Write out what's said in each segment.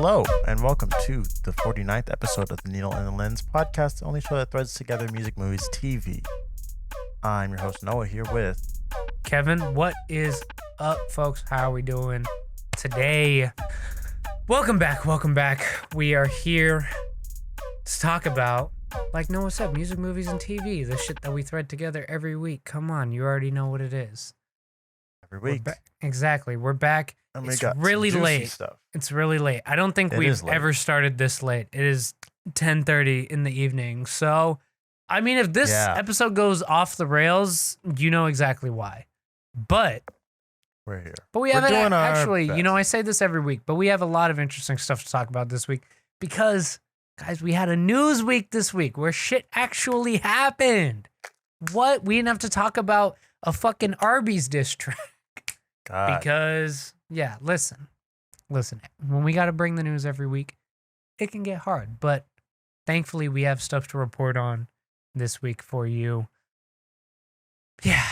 Hello, and welcome to the 49th episode of the Needle and the Lens podcast, the only show that threads together music, movies, TV. I'm your host, Noah, here with Kevin. What is up, folks? How are we doing today? Welcome back. We are here to talk about, like Noah said, music, movies, and TV, the shit that we thread together every week. Come on, you already know what it is. every week. Exactly. We're back. And we It's got really some juicy late. stuff. It's really late. I don't think we've ever started this late. It is 10:30 in the evening. So, I mean, if this episode goes off the rails, you know exactly why. But we're here. But we have actually, you know, I say this every week, but we have a lot of interesting stuff to talk about this week because, guys, we had a news week this week where shit actually happened. What? We didn't have to talk about a fucking Arby's diss track. God. Because, yeah, listen, when we got to bring the news every week, it can get hard, but thankfully we have stuff to report on this week for you. Yeah.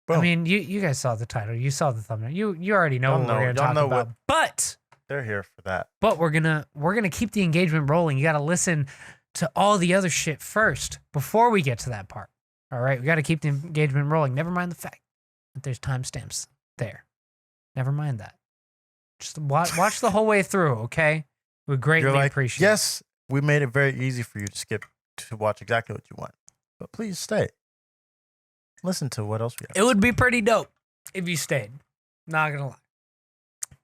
Boom. I mean, you guys saw the title, you saw the thumbnail, you already know what we're going to talk about, but they're here for that. But we're gonna keep the engagement rolling. You got to listen to all the other shit first before we get to that part. All right, we got to keep the engagement rolling. Never mind the fact that there's timestamps there. Never mind that. Just watch the whole way through, okay? We greatly appreciate it. Yes, we made it very easy for you to watch exactly what you want. But please stay. Listen to what else we have. It would be pretty dope if you stayed. Not gonna lie.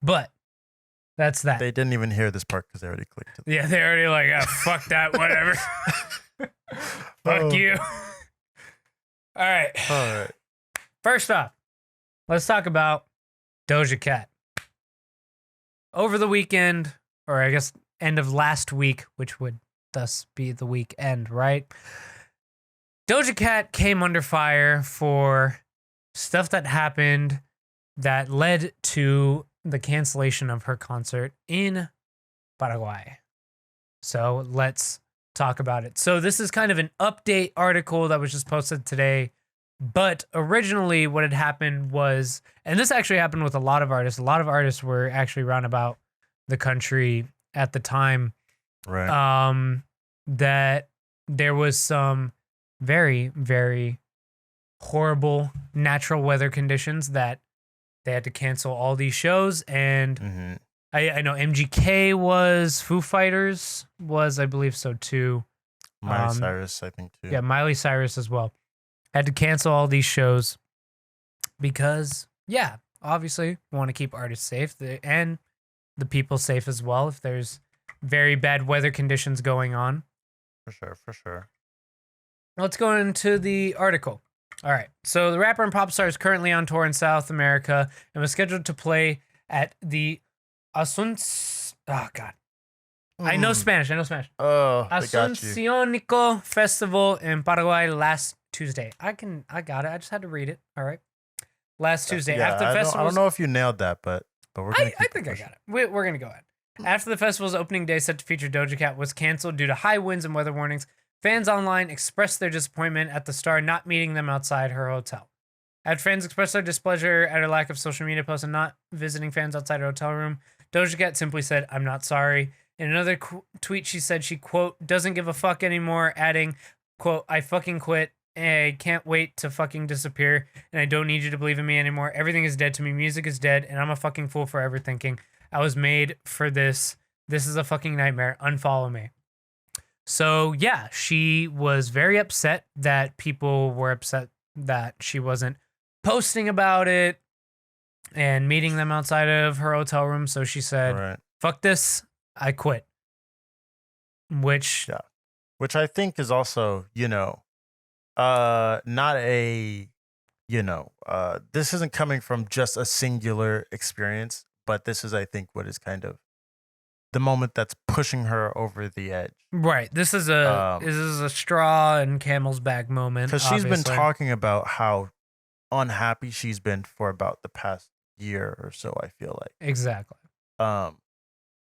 But that's that. They didn't even hear this part because they already clicked it. Yeah, they already like, fuck that, whatever. Fuck you. All right. First off, let's talk about Doja Cat. Over the weekend, or I guess end of last week, which would thus be the weekend, right? Doja Cat came under fire for stuff that happened that led to the cancellation of her concert in Paraguay. So let's talk about it. So this is kind of an update article that was just posted today. But originally what had happened was, and this actually happened with a lot of artists were actually around about the country at the time. Right. That there was some very, very horrible natural weather conditions that they had to cancel all these shows. And I know MGK was, Foo Fighters was, I believe so too. Miley Cyrus, I think too. Yeah, Miley Cyrus as well. Had to cancel all these shows because, yeah, obviously we want to keep artists safe and the people safe as well if there's very bad weather conditions going on. For sure. Let's go into the article. All right. So the rapper and pop star is currently on tour in South America and was scheduled to play at the I know Spanish. Oh, Asuncionico Festival in Paraguay last Tuesday. I got it. I just had to read it. All right. Last Tuesday. Yeah, after the festival. I don't know if you nailed that, but we're going to I think I got it. We're going to go ahead. After the festival's opening day set to feature Doja Cat was canceled due to high winds and weather warnings, fans online expressed their disappointment at the star not meeting them outside her hotel. After fans expressed their displeasure at her lack of social media posts and not visiting fans outside her hotel room, Doja Cat simply said, "I'm not sorry." In another tweet, she said she, quote, "doesn't give a fuck anymore," adding, quote, "I fucking quit. I can't wait to fucking disappear, and I don't need you to believe in me anymore. Everything is dead to me. Music is dead, and I'm a fucking fool forever thinking I was made for this. This is a fucking nightmare. Unfollow me." So, yeah, she was very upset that people were upset that she wasn't posting about it and meeting them outside of her hotel room. So she said, fuck this. I quit. Which I think is also, not a, this isn't coming from just a singular experience, but this is, I think, what is kind of the moment that's pushing her over the edge. Right. This is a straw and camel's back moment. Because she's been talking about how unhappy she's been for about the past year or so, I feel like. Exactly.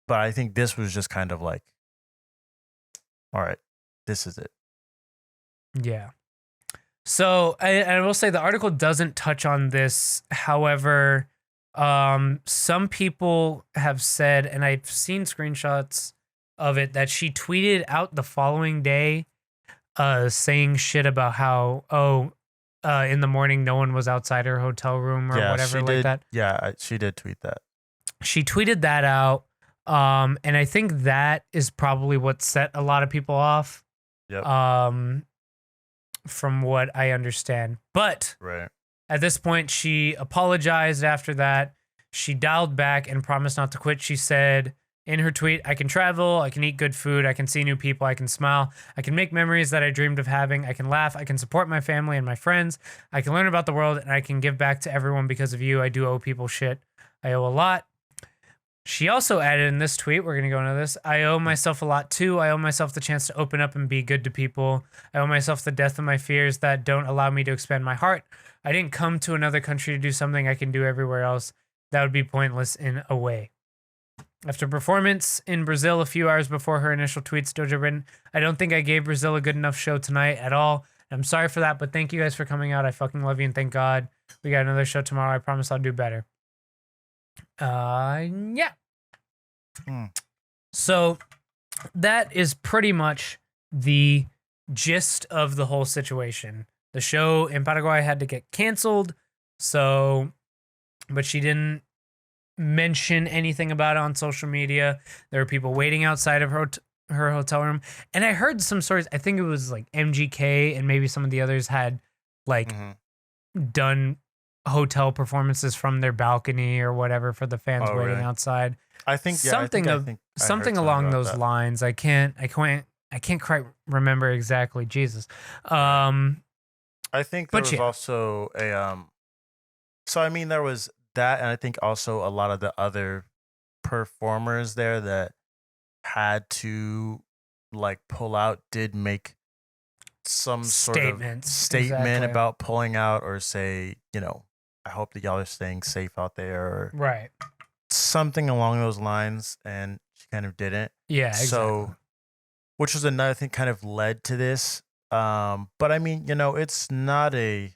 But I think this was just kind of like, all right, this is it. Yeah. So I will say the article doesn't touch on this. However, Some people have said, and I've seen screenshots of it, that she tweeted out the following day, saying shit about how, in the morning no one was outside her hotel room or Yeah, whatever she like did. that. Yeah, she did tweet that. She tweeted that out. And I think that is probably what set a lot of people off. Yep. From what I understand. But Right. at this point, she apologized after that. She dialed back and promised not to quit. She said in her tweet, I can travel, I can eat good food, I can see new people, I can smile, I can make memories that I dreamed of having, I can laugh, I can support my family and my friends, I can learn about the world, and I can give back to everyone because of you. I do owe people shit. I owe a lot. She also added in this tweet, we're going to go into this, I owe myself a lot too. I owe myself the chance to open up and be good to people. I owe myself the death of my fears that don't allow me to expand my heart. I didn't come to another country to do something I can do everywhere else. That would be pointless in a way. After performance in Brazil a few hours before her initial tweets, Doja written, I don't think I gave Brazil a good enough show tonight at all. I'm sorry for that, but thank you guys for coming out. I fucking love you and thank God. We got another show tomorrow. I promise I'll do better. Yeah. So that is pretty much the gist of the whole situation. The show in Paraguay had to get canceled, but she didn't mention anything about it on social media. There were people waiting outside of her hotel room, and I heard some stories. I think it was like MGK and maybe some of the others had like done hotel performances from their balcony or whatever for the fans waiting really? outside. I think something something along those that. lines. I can't quite remember exactly. Jesus. I think there but was yeah. also a so I mean there was that, and I think also a lot of the other performers there that had to like pull out did make some sort of statement exactly. about pulling out, or say, I hope that y'all are staying safe out there, or Right. something along those lines, and she kind of didn't. Yeah, So, exactly. which was another thing kind of led to this. But I mean, it's not a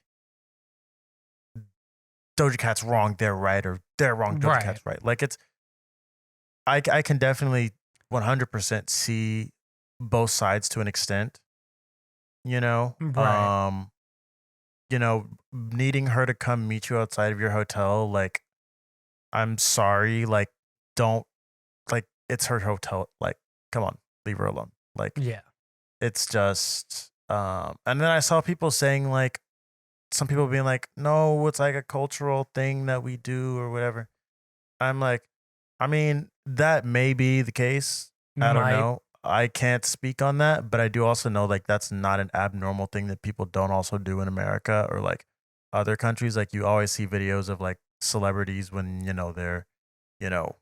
Doja Cat's wrong, they're right, or they're wrong, Doja Cat's right. Like I can definitely 100% see both sides to an extent. Right. Needing her to come meet you outside of your hotel, like, I'm sorry, like, don't, like, it's her hotel, like, come on, leave her alone. Like, Yeah. it's just, and then I saw people saying, like, some people being like, no, it's like a cultural thing that we do or whatever. I'm like, I mean, that may be the case. I don't know. I can't speak on that, but I do also know like that's not an abnormal thing that people don't also do in America or like other countries. Like you always see videos of like celebrities when, they're, you know,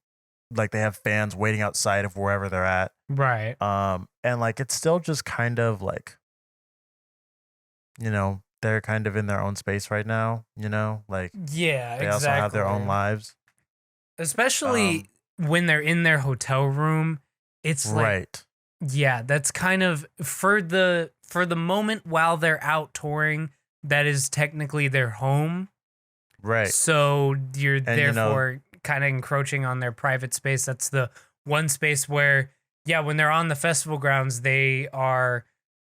like they have fans waiting outside of wherever they're at. Right. And like it's still just kind of like, they're kind of in their own space right now, like Yeah, they also have their own lives. Especially when they're in their hotel room. It's like, right. Yeah, that's kind of for the moment while they're out touring, that is technically their home. Right. So you're therefore kind of encroaching on their private space. That's the one space where, yeah, when they're on the festival grounds, they are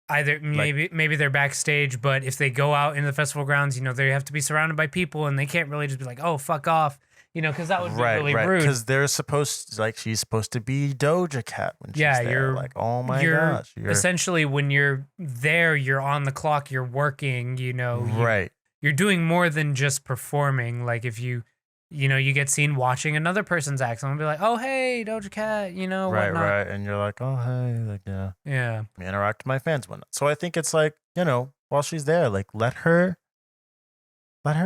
either maybe they're backstage, but if they go out in the festival grounds, they have to be surrounded by people, and they can't really just be like, oh, fuck off. Because that would be really rude. Because they're she's supposed to be Doja Cat when she's there. You're like, oh my gosh. Essentially, when you're there, you're on the clock, you're working, right. You're doing more than just performing. Like if you get seen watching another person's act, someone will be like, oh, hey, Doja Cat, Right, whatnot. right. And you're like, oh, hey, like, yeah. Yeah. Interact with my fans, whatnot. So I think it's like, while she's there, like, let her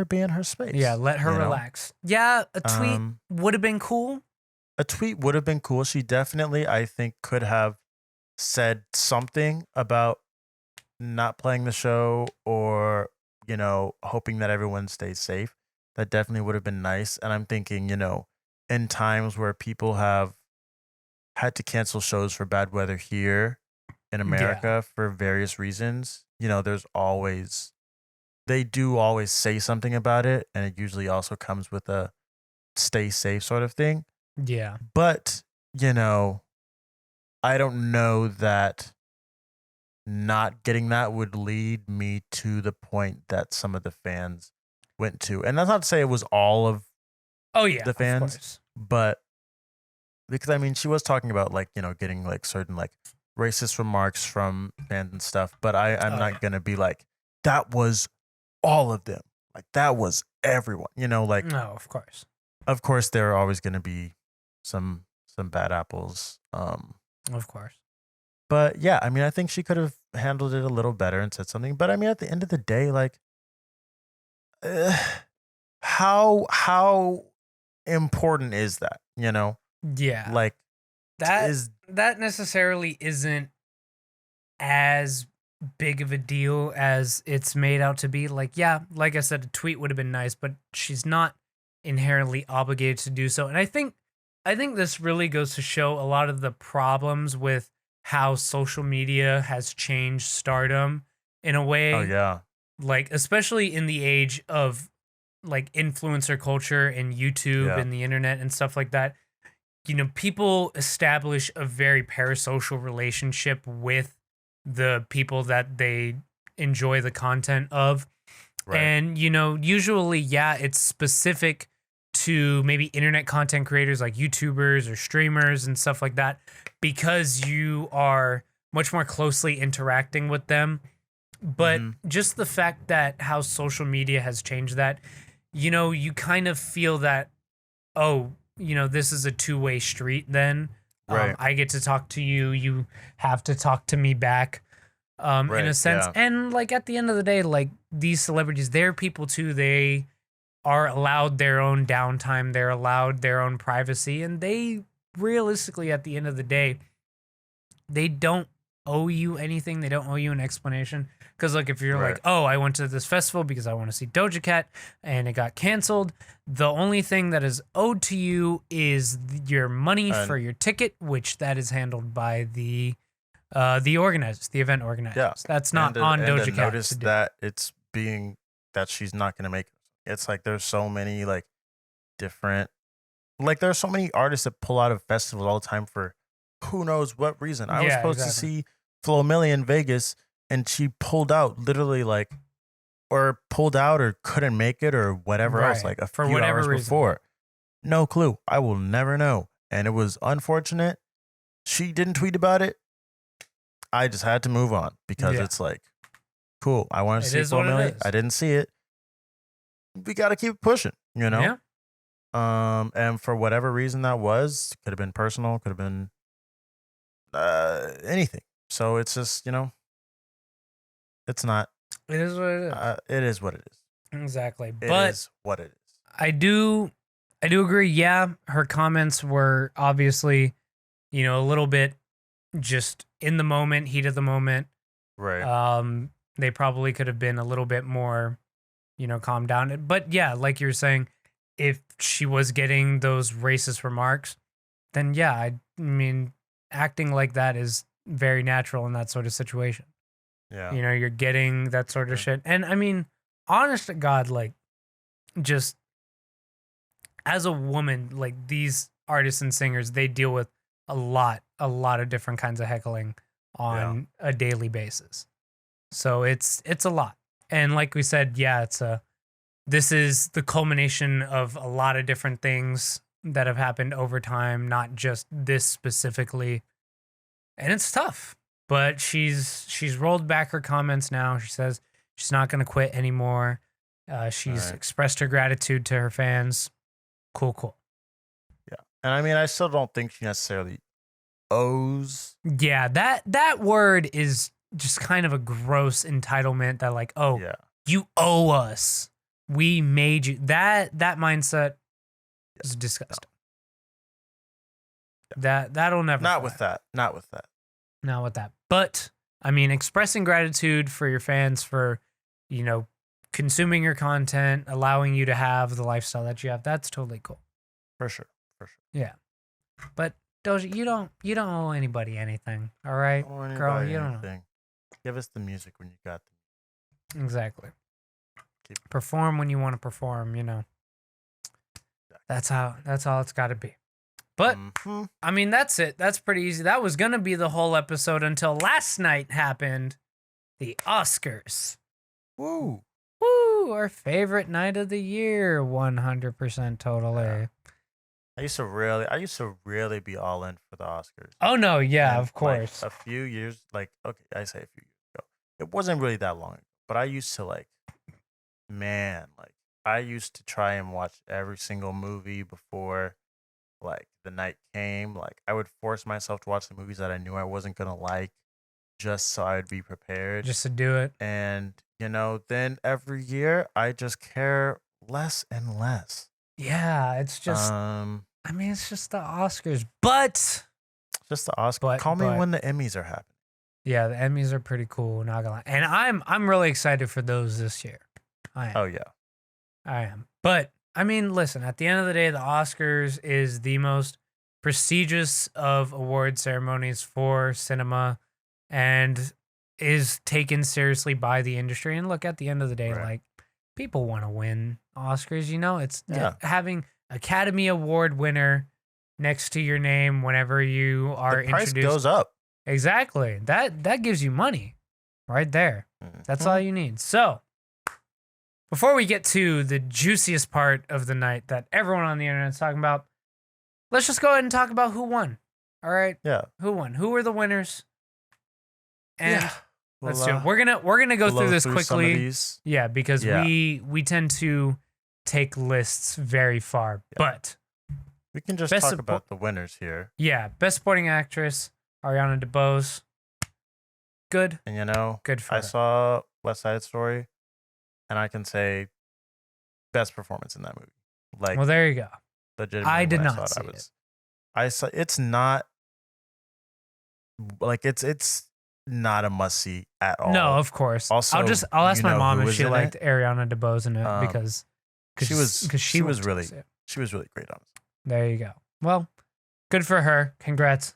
be in her space. Yeah, let her relax. Yeah, a tweet would have been cool. A tweet would have been cool. She definitely, I think, could have said something about not playing the show or, hoping that everyone stays safe. That definitely would have been nice. And I'm thinking, in times where people have had to cancel shows for bad weather here in America for various reasons, they do always say something about it, and it usually also comes with a stay safe sort of thing. Yeah. But, you know, I don't know that not getting that would lead me to the point that some of the fans went to. And that's not to say it was all of Oh yeah, the of fans, course. but because I mean, she was talking about like, getting like certain like racist remarks from fans and stuff, but I'm Oh yeah. not going to be like, that was all of them. Like that was everyone, like, No, of course. of course there are always going to be some bad apples. Of course. But yeah, I mean, I think she could have handled it a little better and said something. But I mean, at the end of the day, like, uh, how important is that? Yeah. Like, That is that necessarily isn't as big of a deal as it's made out to be. Like, yeah, like I said, a tweet would have been nice, but she's not inherently obligated to do so. And I think this really goes to show a lot of the problems with how social media has changed stardom in a oh way, yeah, like especially in the age of like influencer culture and YouTube yeah, and the internet and stuff like that. People establish a very parasocial relationship with the people that they enjoy the content of. right, And, usually, yeah, it's specific to maybe internet content creators like YouTubers or streamers and stuff like that because you are much more closely interacting with them. But mm-hmm, just the fact that how social media has changed that, you kind of feel that, oh, this is a two-way street then. right, I get to talk to you, you have to talk to me back, in a right, sense. yeah, And like at the end of the day, like these celebrities, they're people too. They are allowed their own downtime, they're allowed their own privacy, and they realistically at the end of the day, they don't owe you anything. They don't owe you an explanation. Because look, if you're right, like, oh, I went to this festival because I want to see Doja Cat and it got canceled, the only thing that is owed to you is your money for and your ticket, which that is handled by the organizers, the event yeah, organizers. That's and not on to Doja Cat notice to do. that it's being that she's not gonna make. It's like there's so many like different, like there's so many artists that pull out of festivals all the time for who knows what reason. I was Yeah, supposed to exactly. see Flo Milli in Vegas, and she pulled out literally like, or pulled out or couldn't make it or whatever else Right. like a For few whatever hours reason. before. No clue. I will never know. And it was unfortunate. She didn't tweet about it. I just had to move on because Yeah. it's like, cool. I wanted to It see is Flo what it Milli. I is. didn't see it. We got to keep it pushing. Yeah. And for whatever reason that was, could have been personal, could have been anything. So it's just, it's not, It is what it is. it is what it is. Exactly. It But is what it is. I do agree. Yeah, her comments were obviously, a little bit just in the moment, heat of the moment. Right. They probably could have been a little bit more, calmed down. But yeah, like you were saying, if she was getting those racist remarks, then yeah, I mean, acting like that is very natural in that sort of situation. Yeah. You're getting that sort of Sure. shit. And I mean, honest to God, like just as a woman, like these artists and singers, they deal with a lot of different kinds of heckling Yeah. on a daily basis. So it's a lot. And like we said, yeah, this is the culmination of a lot of different things that have happened over time, not just this specifically. And it's tough. But she's rolled back her comments now. She says she's not going to quit anymore. All She's right. expressed her gratitude to her fans. Cool, cool. Yeah. And I mean, I still don't think she necessarily owes. Yeah, that word is just kind of a gross entitlement that like, oh, Yeah. you owe us. We made you. That mindset is No. disgusting. That'll never Not fly. with that. Not with that. Not with that. But I mean, expressing gratitude for your fans for, you know, consuming your content, allowing you to have the lifestyle that you have, that's totally cool. For sure. For sure. Yeah. But Doja, you don't owe anybody anything. All right? Don't worry Girl, about you don't know. anything. Give us the music when you got Exactly. Keep- Perform when you want to perform, you know. That's all it's got to be. But Mhm. I mean, that's it. That's pretty easy. That was gonna be the whole episode until last night happened. The Oscars. Woo. Woo! Our favorite night of the year. 100% totally. Yeah. I used to really be all in for the Oscars. Oh no, yeah, And of course. a few years, okay, I say a few years ago. It wasn't really that long ago, but I used to I used to try and watch every single movie before the night came. Like I would force myself to watch the movies that I knew I wasn't gonna like, just so I'd be prepared. Just to do it. And then every year I just care less and less. Yeah, it's just. Um, I mean, it's just the Oscars, but just the Oscar. Call me when the Emmys are happening. yeah, the Emmys are pretty cool. Not gonna lie, and I'm really excited for those this year. I am. Oh yeah. I am. But I mean, listen, at the end of the day, the Oscars is the most prestigious of award ceremonies for cinema and is taken seriously by the industry. And look, at the end of the day, Right. like people want to win Oscars, it's Yeah. having Academy Award winner next to your name whenever you are The price introduced. goes up. Exactly. That gives you money right there. That's Mhm. all you need. So, before we get to the juiciest part of the night that everyone on the internet is talking about, let's just go ahead and talk about who won. All right, Yeah. who won? Who were the winners? And Yeah. let's We'll, do it. We're gonna go blow through this some of quickly. these. Yeah, because Yeah. we tend to take lists very far. Yeah. But We can just Best talk suppo- about the winners here. yeah, best supporting actress, Ariana DeBose. Good. And Good for I her. saw West Side Story, and I can say best performance in that movie. Like, Well, there you go. legitimately, I did when not saw see it. I saw it's not it's not a must see at all. No, of course. Also, I'll ask you my know mom who if was she in liked it? Ariana DeBose in it Um, because she was went to really see it. she was really great on it. There you go. Well, good for her. Congrats.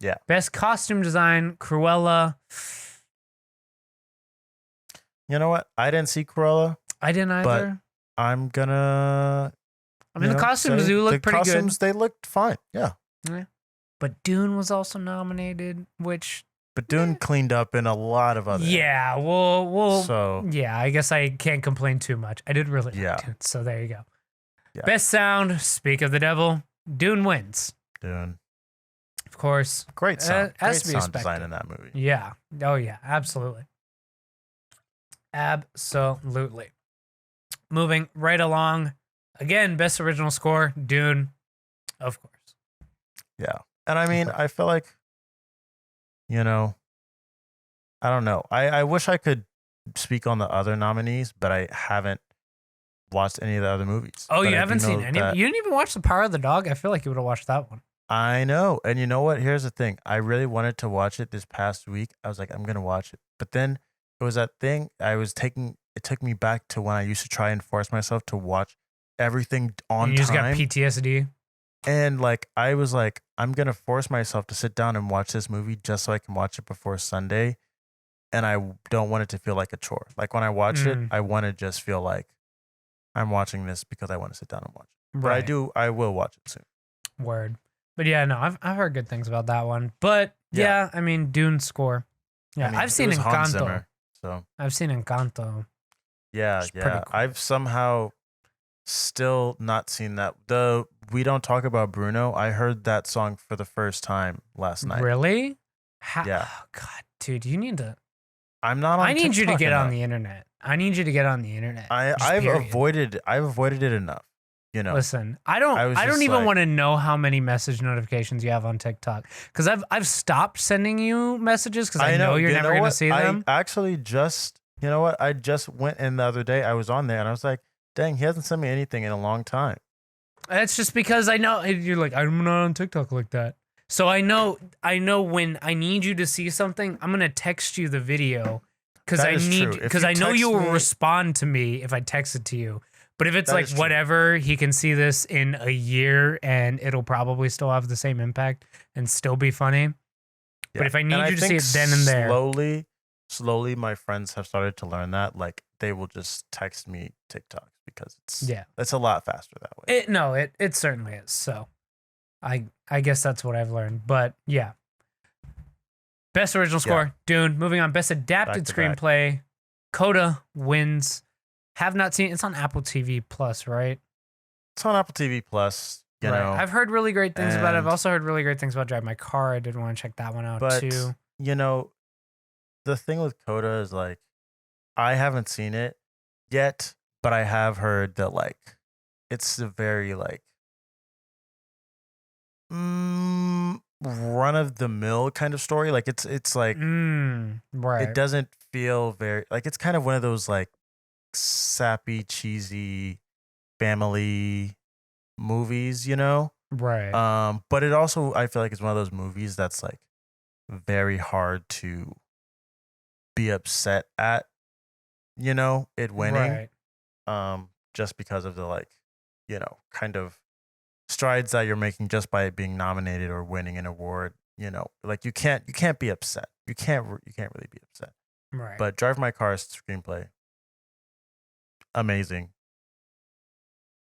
Yeah. Best costume design, Cruella. You know what? I didn't see Cruella. I didn't either. I'm gonna. I mean, the costumes do look pretty good. They looked fine. Yeah. good. But Dune was also nominated, which But Dune cleaned up in a lot of other. yeah, we'll So yeah, I guess I can't complain too much. I did really Yeah. like Dune, so there you go. Yeah. Best sound, speak of the devil, Dune wins. Dune, Of course. great sound, has great to be sound design respected. in that movie. Yeah. Oh yeah, absolutely. Absolutely. Moving right along. Again, best original score, Dune. Of course. Yeah, and I mean, I feel like, I don't know. I wish I could speak on the other nominees, but I haven't watched any of the other movies. Oh, But you I haven't do seen know any? that- You didn't even watch The Power of the Dog? I feel like you would have watched that one. I know, and you know what? Here's the thing. I really wanted to watch it this past week. I was like, I'm gonna watch it, but then it was that thing. It took me back to when I used to try and force myself to watch everything on And you just got time. PTSD. And I was like, I'm gonna force myself to sit down and watch this movie just so I can watch it before Sunday. And I don't want it to feel like a chore. Like when I watch it, I want to just feel like I'm watching this because I want to sit down and watch it. But I will watch it soon. Word. But yeah, no, I've heard good things about that one. But yeah, I mean, Dune score. Yeah, I mean, I've seen it was Hans Encanto. Zimmer, so I've seen Encanto. yeah, It's pretty yeah. cool. I've somehow still not seen that. The We Don't Talk About Bruno. I heard that song for the first time last night. Really? Yeah. Oh, God, dude, you need to. I'm not on I need you to TikTok get on enough. the internet. I need you to get on the internet. Just I've period. avoided it enough. Listen, I I don't was just even like- want to know how many message notifications you have on TikTok because I've stopped sending you messages because I know you're You never know gonna what? see them. I actually just, you know what? I just went in the other day. I was on there and I was like, dang, he hasn't sent me anything in a long time. That's just because I know you're like, I'm not on TikTok like that. So I know when I need you to see something, I'm gonna text you the video because That I is need true. If because you I know text you will me- respond to me if I text it to you. But if it's That like is true. whatever, he can see this in a year and it'll probably still have the same impact and still be funny. But if I need you to see it then and there, slowly, my friends have started to learn that. Like they will just text me TikToks because Yeah. it's a lot faster that way. It certainly is. So I guess that's what I've learned. But yeah. Best original score, Dune. Moving on, best adapted Back to back. screenplay, Coda wins. Have not seen it's on Apple TV Plus, right? It's on Apple TV Plus, you know. I've heard really great things about it. I've and- also heard really great things about Drive My Car. I did want to check that one out But too. you know, the thing with Coda is like I haven't seen it yet, but I have heard that like it's a very like run of the mill kind of story. Like it's like Right. it doesn't feel very like it's kind of one of those like sappy, cheesy family movies, you know? Right. But it also I feel like it's one of those movies that's like very hard to be upset at, you know, it winning. Right. Just because of the like, you know, kind of strides that you're making just by it being nominated or winning an award, you know. Like you can't be upset. You can't really be upset. Right. But Drive My Car's screenplay amazing.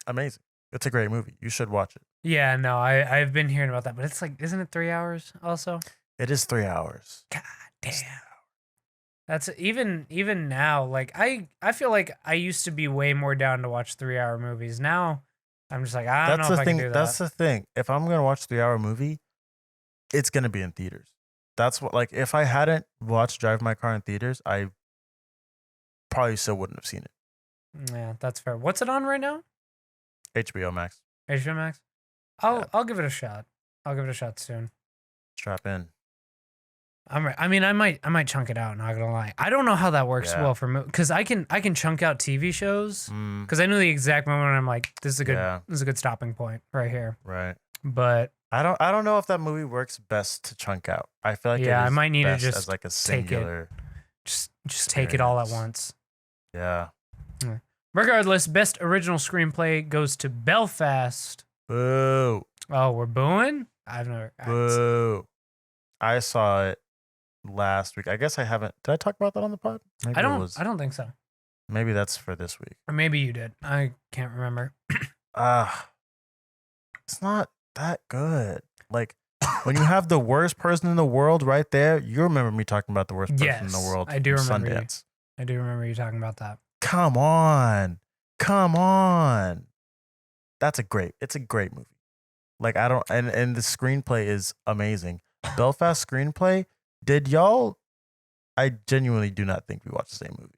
Amazing. It's a great movie. You should watch it. Yeah, no, I've been hearing about that, but it's like, isn't it 3 hours also? It is 3 hours. God damn. That's even now. Like I feel like I used to be way more down to watch 3 hour movies. Now I'm just like I don't know if I can do that. That's the thing. If I'm gonna watch a 3 hour movie, it's gonna be in theaters. That's what like if I hadn't watched Drive My Car in theaters, I probably still wouldn't have seen it. Yeah, that's fair. What's it on right now? HBO Max. HBO Max. I'll give it a shot. I'll give it a shot soon. Strap in. I mean, I might chunk it out. Not gonna lie, I don't know how that works Yeah. well for me because I can chunk out TV shows Mm, because I know the exact moment I'm like, this is a good Yeah. this is a good stopping point right here. right. But I don't know if that movie works best to chunk out. I feel like Yeah, it I is might need to best just as like a take it. singular. just take it all at Experience. once. Yeah. Regardless, best original screenplay goes to Belfast. Boo. Oh, we're booing? I've never. Boo. I saw it last week. I guess I haven't. Did I talk about that on the pod? Maybe I it don't. was. I don't think so. Maybe that's for this week. Or maybe you did. I can't remember. It's not that good. Like when you have the worst person in the world right there, you remember me talking about the worst person in the Yes, world. I do from remember you. Sundance. I do remember you talking about that. Come on. It's a great movie. Like I don't and the screenplay is amazing. Belfast screenplay, did y'all I genuinely do not think we watched the same movie.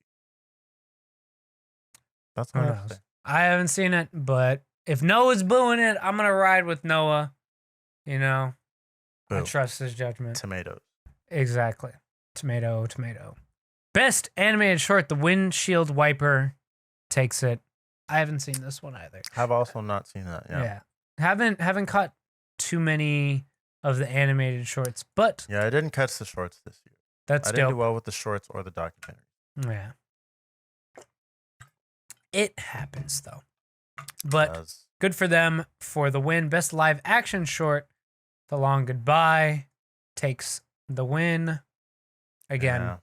That's Who what I have to knows? say. I haven't seen it, but if Noah's booing it, I'm gonna ride with Noah. You know, I Boo. trust his judgment. Tomatoes. Exactly. Tomato. Best animated short, The Windshield Wiper takes it. I haven't seen this one either. Have also not seen that. Yeah. Haven't caught too many of the animated shorts, but Yeah, I didn't catch the shorts this year. that's I didn't do dope. well with the shorts or the documentary. Yeah. It happens though. But Because good for them for the win. Best live action short, The Long Goodbye takes the win. Again, yeah.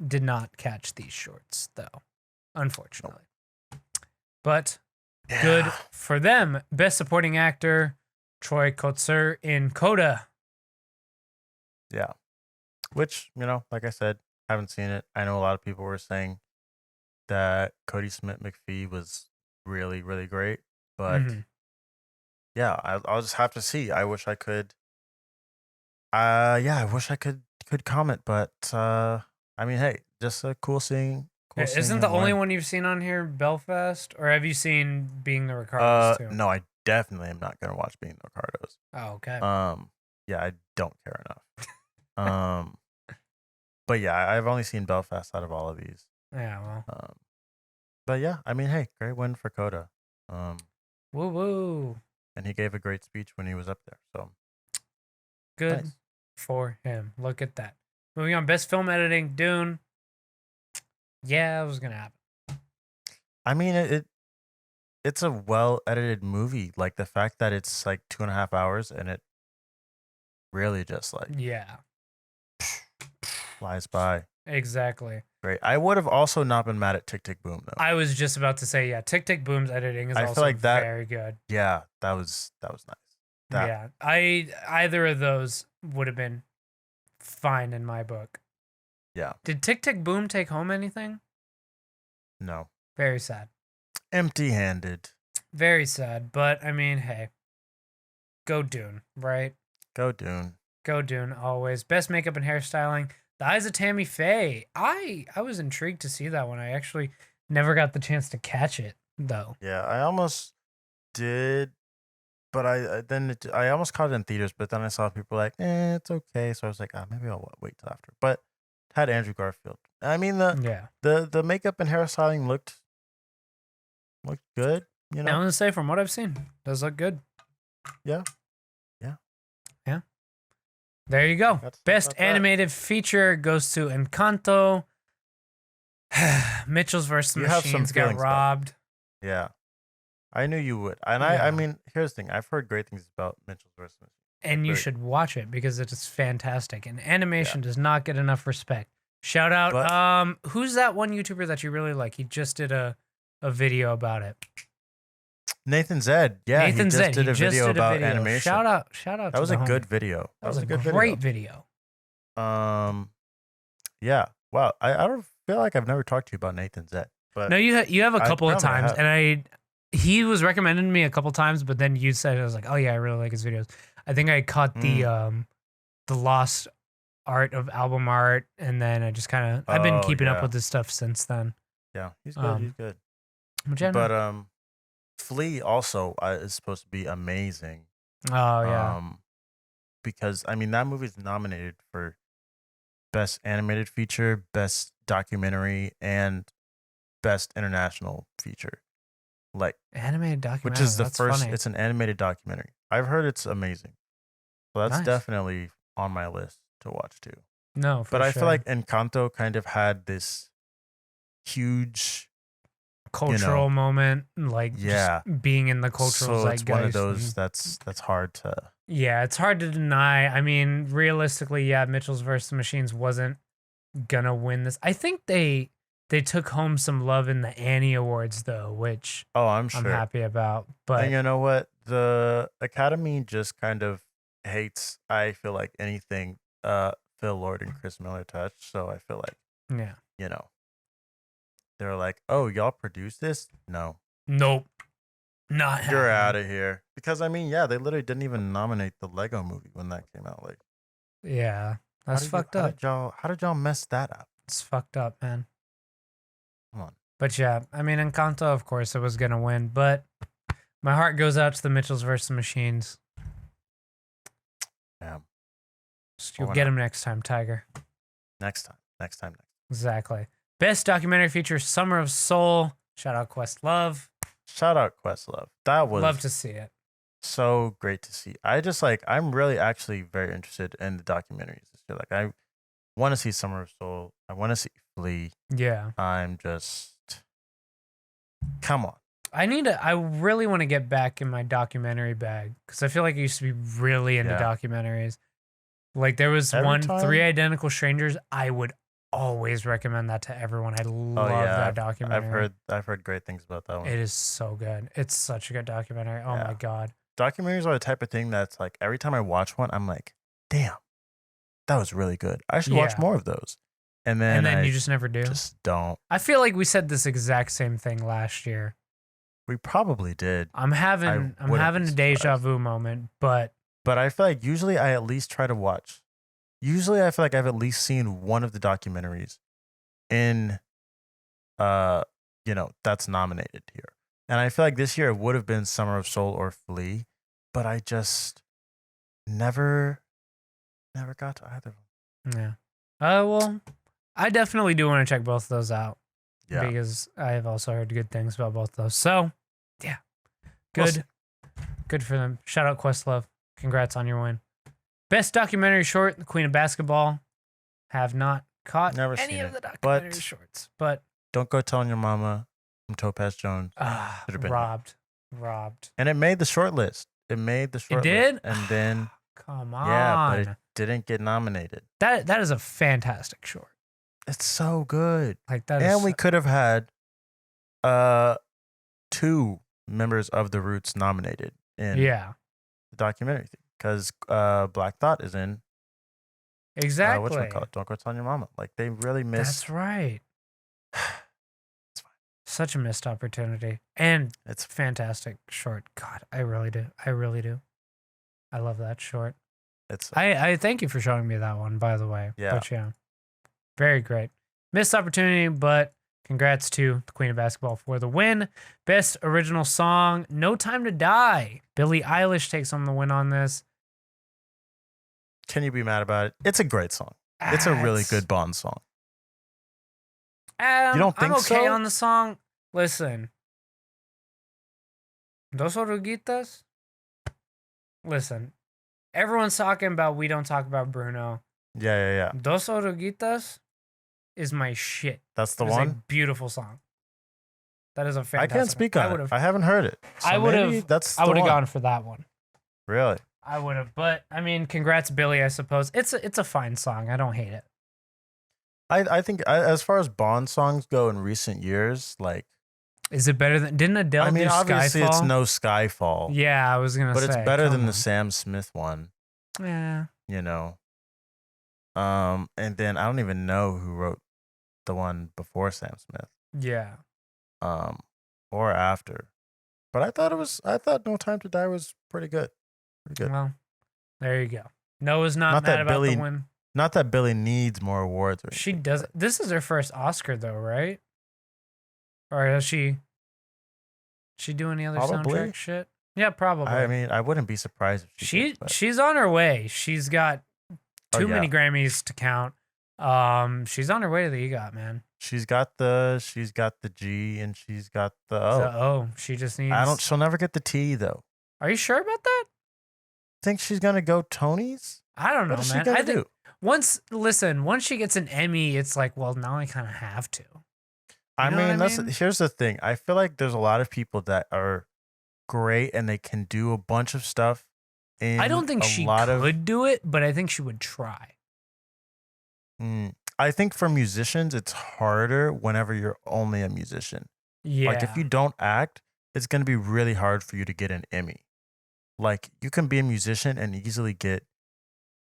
did not catch these shorts though, unfortunately. But good Yeah. for them. Best supporting actor, Troy Kotsur in Coda. Yeah. Which, you know, like I said, haven't seen it. I know a lot of people were saying that Cody Smith McPhee was really, really great. But Mhm. yeah, I'll just have to see. I wish I could. I wish I could comment, but I mean, hey, just cool seeing. Cool seeing Isn't the him only win. one you've seen on here Belfast? Or have you seen Being the Ricardos too? No, I definitely am not gonna watch Being the Ricardos. Oh, okay. Yeah, I don't care enough. But yeah, I've only seen Belfast out of all of these. Yeah, well. But yeah, I mean, hey, great win for Coda. Woo woo. And he gave a great speech when he was up there. So Good Nice. for him. Look at that. Moving on, best film editing, Dune. Yeah, it was gonna happen. I mean, it's a well edited movie. Like the fact that it's like 2.5 hours and it really just like Yeah, flies by. exactly. great. I would have also not been mad at Tick Tick Boom though. I was just about to say, yeah, Tick Tick Boom's editing is I feel also like that. very good. Yeah, that was nice. That Yeah, either of those would have been fine in my book. yeah. Did Tick Tick Boom take home anything? No. Very sad. Empty-handed. Very sad. But I mean, hey, go Dune, right? Go Dune. Go Dune always. Best makeup and hairstyling. The Eyes of Tammy Faye. I was intrigued to see that one. I actually never got the chance to catch it though. Yeah, I almost did, but I almost caught it in theaters, but then I saw people like, it's okay. So I was like, maybe I'll wait till after. But it had Andrew Garfield. I mean, Yeah. the makeup and hairstyling looked good. You I'm know, gonna say from what I've seen, does look good. yeah. There you go. That's Best about that. animated feature goes to Encanto. Mitchell's vs. the You have some Machines got feelings about it. robbed. Yeah, I knew you would, and Yeah. I mean, here's the thing: I've heard great things about Mitchell's vs. Machines. And you Very- should watch it because it is fantastic. And animation does not get enough respect. Shout out, But- who's that one YouTuber that you really like? He just did a video about it. Nathan Zed, yeah, Nathan he just Zed, did a video about video. animation. Shout out. That to was the a good homie. video. That was a good great video. Yeah. Wow. I don't feel like I've never talked to you about Nathan Zed, but No, you have a I couple of probably times, have. and he was recommending to me a couple times, but then you said, I was like, oh yeah, I really like his videos. I think I caught the lost art of album art, and then I just kind of I've been keeping up yeah. with his stuff since then. yeah, he's good. He's good. But yeah, But Flea also is supposed to be amazing. oh yeah, Because I mean that movie's nominated for best animated feature, best documentary, and best international feature. Like, animated documentary, which is the that's first. funny. It's an animated documentary. I've heard it's amazing. So that's Nice. definitely on my list to watch too. No, for But I sure. feel like Encanto kind of had this huge, cultural moment, like Yeah. just being in the cultural so it's zeitgeist. one of those and- that's hard to. yeah, it's hard to deny. I mean, realistically, yeah, Mitchell's vs. the Machines wasn't gonna win this. I think they took home some love in the Annie Awards though, which Oh, I'm sure. I'm happy about. But And you know what? The Academy just kind of hates, I feel like, anything Phil Lord and Chris Miller touch. So I feel like, yeah, they're like, oh, y'all produced this? No. nope, not You're happening. out of here. Because I mean, yeah, they literally didn't even nominate the Lego movie when that came out. Like, Yeah, that's fucked how up. did y'all mess that up? It's fucked up, man. Come on. But yeah, I mean, Encanto, of course, it was gonna win, but my heart goes out to the Mitchells vs. the Machines. Yeah. You'll why get not? him next time, Tiger. Next time. Exactly. Best documentary feature, Summer of Soul. Shout out Questlove. Shout out Questlove. That was Love to see it. so great to see. I just like, I'm really actually very interested in the documentaries this year. Like, I want to see Summer of Soul. I want to see Flea. Yeah. I'm just, come on. I really want to get back in my documentary bag because I feel like I used to be really into Yeah. documentaries. Like there was Every one, time- 3 Identical Strangers. I would always recommend that to everyone. I love that documentary. I've heard great things about that one. It is so good. It's such a good documentary. Oh Yeah. my God. Documentaries are the type of thing that's like, every time I watch one, I'm like, damn, that was really good. I should watch Yeah. more of those. And then, I you just never do. just don't. I feel like we said this exact same thing last year. We probably did. I'm having wouldn't be a deja surprised. vu moment, but But I feel like usually I at least try to watch. Usually I feel like I've at least seen one of the documentaries in that's nominated here. And I feel like this year it would have been Summer of Soul or Flea, but I just never got to either of them. yeah. Well, I definitely do want to check both of those out Yeah. because I have also heard good things about both of those. So, yeah, We'll good, see. good for them. Shout out Questlove. Congrats on your win. Best documentary short, The Queen of Basketball. Have not caught Never any seen of it, the documentary but- shorts, but Don't go telling your mama from Topaz Jones. Should've been here. robbed. And it made the short list. It made the short did? list. And then Come on. yeah, but it didn't get nominated. That is a fantastic short. It's so good. Like that And is we could have had uh 2 members of the Roots nominated in yeah, the documentary thing because Black Thought is in exactly. whatchamacallit, Don't Go Telling Your Mama. Like they really missed. That's right. It's fine. Such a missed opportunity and It's fantastic short. God, I really do. I really do. I love that short. it's I thank you for showing me that one, by the way. Yeah. But yeah, very great. Missed opportunity, but congrats to the Queen of Basketball for the win. Best original song, No Time to Die. Billie Eilish takes home the win on this. Can you be mad about it? It's a great song. It's a really good Bond song. You don't think I'm okay so? on the song. Listen. Dos Oruguitas? Listen. Everyone's talking about We Don't Talk About Bruno. Yeah. Dos Oruguitas is my shit. That's the It is a one. beautiful song. That is a I fantastic. can't speak on it. I haven't heard it. So I would maybe have. That's I the would have one. gone for that one. Really? I would have, but I mean, congrats, Billy. I suppose it's a fine song. I don't hate it. I think as far as Bond songs go in recent years, like Is it better than? Didn't Adele I mean, do obviously Skyfall? it's no Skyfall. Yeah, I was gonna but say, it's better come than on. the Sam Smith one. Yeah. You know. And then I don't even know who wrote the one before Sam Smith. Yeah. Or after. But I thought No Time to Die was pretty good. Pretty good. Well, there you go. Noah's not Not mad that about Billy- the win. Not that Billy needs more awards or She anything, does. but This is her first Oscar, though, right? Or has she? She do any other Probably. soundtrack shit? Yeah, probably. I mean, I wouldn't be surprised if did, but- She's on her way. She's got too yeah. many Grammys to count. She's on her way to the EGOT, man. She's got the G and she's got the O. The O. She just needs. She'll never get the T though. Are you sure about that? Think she's gonna go Tonys? I don't know, What is man. she gonna I think do? once she gets an Emmy, it's like, well, now I kind of have to. I know what mean, I mean? here's the thing. I feel like there's a lot of people that are great and they can do a bunch of stuff. I don't think she could do it, but I think she would try. I think for musicians, it's harder whenever you're only a musician. Yeah. Like if you don't act, it's gonna be really hard for you to get an Emmy. Like you can be a musician and easily get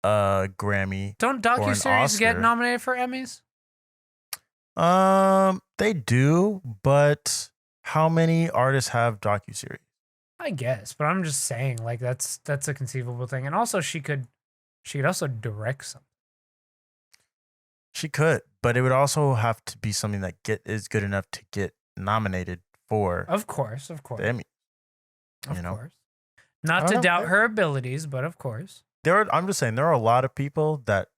a Grammy. Don't or an docuseries get Oscar. nominated for Emmys? They do, but how many artists have docuseries? I guess, but I'm just saying, like that's a conceivable thing. And also, she could also direct something. She could, but it would also have to be something that is good enough to get nominated for Of course, the Emmy. of you know? course. Not I to don't doubt know. her abilities, but of course. I'm just saying there are a lot of people that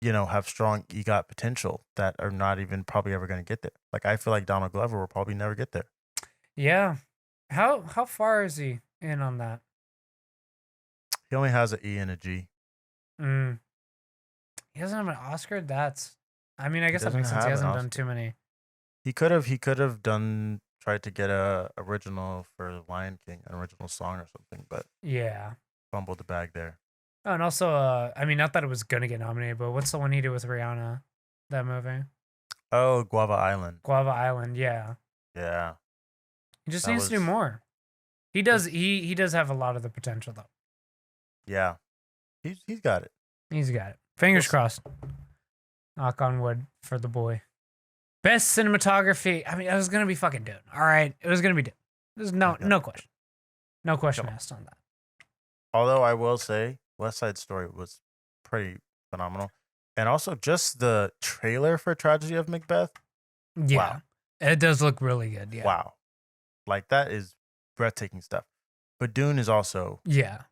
have strong EGOT potential that are not even probably ever going to get there. Like I feel like Donald Glover will probably never get there. Yeah. How far is he in on that? He only has an E and a G. He doesn't have an Oscar. I mean, I guess that doesn't makes sense. He have an hasn't done Oscar. too many. He could have tried to get a original for Lion King, an original song or something, but Yeah. fumbled the bag there. Oh, and also, I mean, not that it was gonna get nominated, but what's the one he did with Rihanna? That movie, Oh, Guava Island. Guava Island. Yeah. Yeah. He just That needs to do was- more. He does. He does have a lot of the potential though. Yeah. He's got it. He's got it. Fingers We'll crossed. Knock on wood for the boy. Best cinematography. I mean, it was gonna be fucking Dune. All right, it was gonna be Dune. There's no question. No question Come on. asked on that. Although I will say West Side Story was pretty phenomenal. And also just the trailer for Tragedy of Macbeth. Yeah, Wow. it does look really good. Yeah. Wow. Like that is breathtaking stuff. But Dune is also Yeah.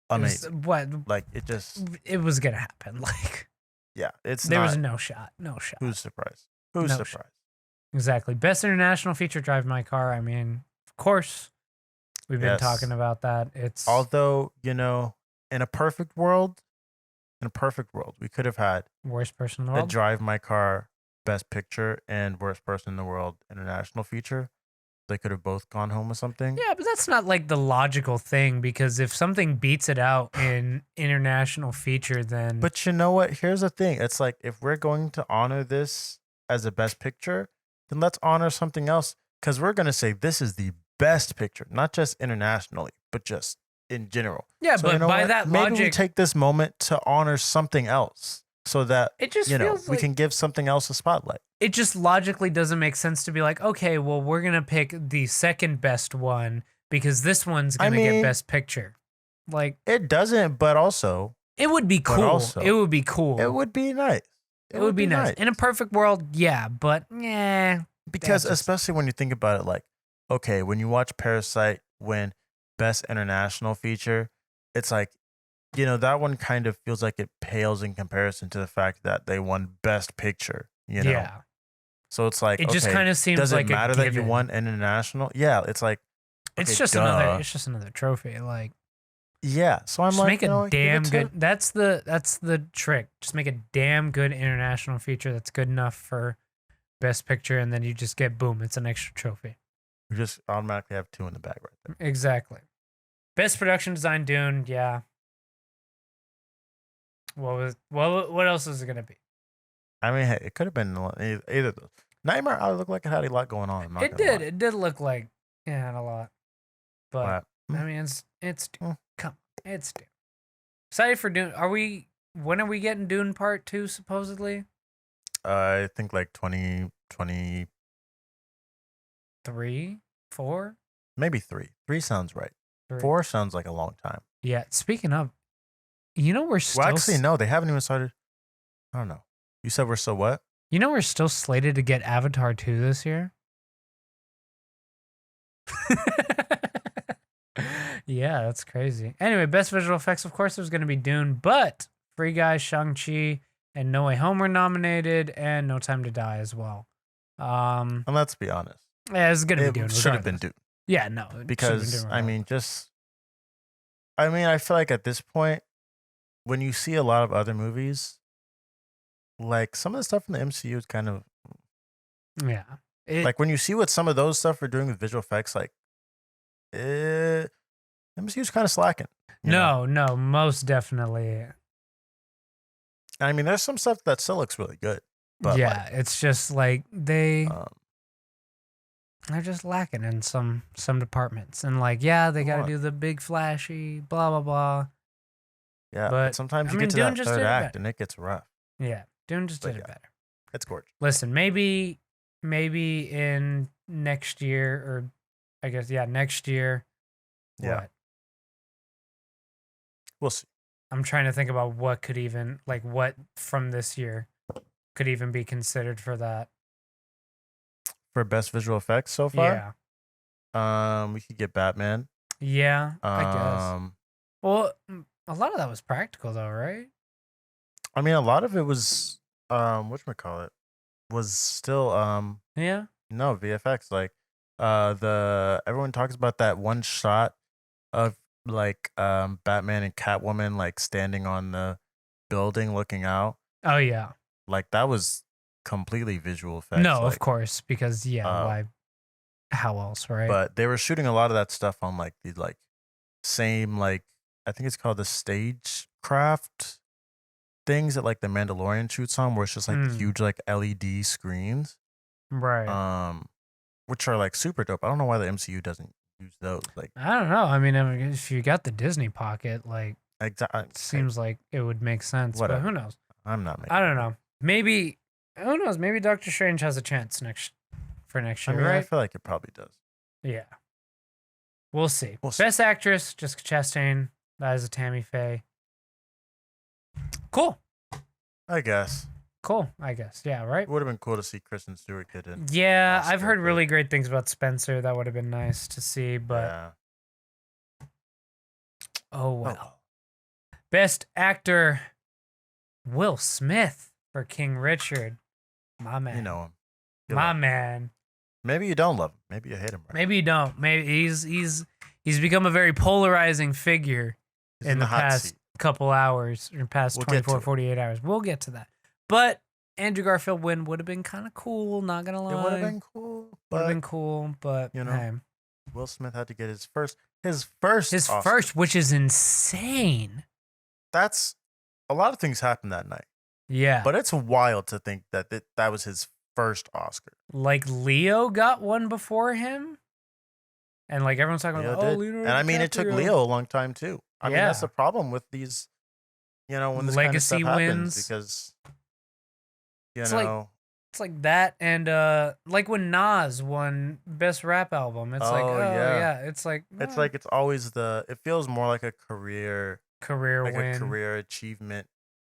amazing. What? Like it just It was gonna happen. Like it's there not, was no shot. No shot. who's surprised? Who's No surprised? Exactly. Best international feature, Drive My Car. I mean, of course, we've been Yes. talking about that. It's Although, in a perfect world, we could have had worst person in the the world. Drive My Car Best Picture and Worst Person in the World international feature. They could have both gone home with something. Yeah, but that's not like the logical thing, because if something beats it out in international feature, then But you know what? Here's the thing. It's like if we're going to honor this as a best picture, then let's honor something else because we're going to say this is the best picture, not just internationally, but just in general. yeah, So but you know by what? that Maybe we logic, take this moment to honor something else so that it just you know feels we like can give something else a spotlight. it just logically doesn't make sense to be like, okay, well, we're gonna pick the second best one because this one's I gonna get mean, best picture. Like, it doesn't, but also, it would be but cool. also, It would be cool. it would be nice. It would be nice. In a perfect world, yeah, but yeah. Because That just- especially when you think about it, like, okay, when you watch Parasite win Best International Feature, it's like, you know, that one kind of feels like it pales in comparison to the fact that they won Best Picture, you know? Yeah. So it's like, It just okay, kind of seems does like it matter a that you given. won international? Yeah, it's like, It's okay, just duh. another trophy. Like, Yeah, so I'm just like, make you know, a give it damn to- good. That's the trick. Just make a damn good international feature that's good enough for best picture, and then you just get boom. It's an extra trophy. You just automatically have 2 in the bag right there. Exactly. Best production design, Dune. Yeah. What else is it gonna be? I mean, hey, it could have been either of those. Nightmare Alley looked like it had a lot going on. I'm not It gonna did. lie. It did look like it had a lot, but But, I mean, it's Dune. Mm. Come, on, it's Dune. Excited for Dune. When are we getting Dune Part 2? Supposedly I think like 2020, 3, 4, maybe 3. 3 sounds right. 3. 4 sounds like a long time. Yeah. Speaking of, we're still. Well, actually, no, they haven't even started. I don't know. You said we're still what? We're still slated to get Avatar 2 this year. Yeah, that's crazy. Anyway, best visual effects, of course, there's going to be Dune, but Free Guy, Shang-Chi, and No Way Home were nominated, and No Time to Die as well. And let's be honest. Yeah, it's going to be Dune. It should have been regardless. Dune. Yeah, no. It should've been Because, Dune I mean, regardless. I feel like at this point, when you see a lot of other movies, like some of the stuff in the MCU is kind of Yeah. like when you see what some of those stuff are doing with visual effects, like MCU's kind of slacking. you know? No, most definitely. I mean, there's some stuff that still looks really good. But Yeah, it's just like they're like, just lacking in some departments. And like, yeah, they Come got to on. do the big flashy, blah, blah, blah. yeah, But, but sometimes I you mean, get to Dune that just third did it act better. and it gets rough. Yeah, Dune just But did it yeah. better. It's gorgeous. Listen, maybe in next year, or I guess, yeah, next year. Yeah. What? We'll see. I'm trying to think about what could even, like, what from this year could even be considered for that. For best visual effects so Yeah. far, we could get Batman. Yeah, I guess. Um, Well, a lot of that was practical, though, right? I mean, a lot of it was whatchamacallit, was still Yeah. no VFX. Like everyone talks about that one shot of like Batman and Catwoman like standing on the building looking out. Oh, yeah. Like that was completely visual effects. No, like, of course, because, yeah, why? How else, right? But they were shooting a lot of that stuff on like the like same like I think it's called the stagecraft things that like the Mandalorian shoots on, where it's just like huge like LED screens, right. which are like super dope. I don't know why the MCU doesn't use those. Like I don't know. I mean, if you got the Disney pocket, like, exactly, it seems like it would make sense. Whatever. But who knows? I'm not making. I don't know. Maybe, who knows? Maybe Doctor Strange has a chance for next I year, mean, I right? feel like it probably does. Yeah. We'll see. We'll see. Best actress, Jessica Chastain. That is a Tammy Faye. Cool. I guess Cool, I guess. Yeah, right? it would have been cool to see Kristen Stewart get in. Yeah, I've Oscar, heard but- really great things about Spencer. That would have been nice to see, but Yeah. oh well. Best actor, Will Smith for King Richard. My man. You know him. You My love him. man. Maybe you don't love him. Maybe you hate him. Right? Maybe you don't. Maybe he's become a very polarizing figure He's in the hot past seat. couple hours, or past We'll get to 24, it. 48 hours. We'll get to that. But Andrew Garfield win would have been kind of cool. Not gonna lie, It would have been cool, would have but been cool, but you know, hey. Will Smith had to get his first His Oscar. first, which is insane. That's a lot of things happened that night, Yeah. but it's wild to think that that was his first Oscar. Like Leo got one before him. And like everyone's talking Leo about, did. Leonardo And I mean, it took DiCaprio. Leo a long time too. I mean, that's Yeah. the problem with these, when this Legacy kind of stuff happens, wins. because It's like that, and like when Nas won Best Rap Album. It's like, Oh, oh yeah. yeah. It's like it's always it feels more like a career win. a career achievement,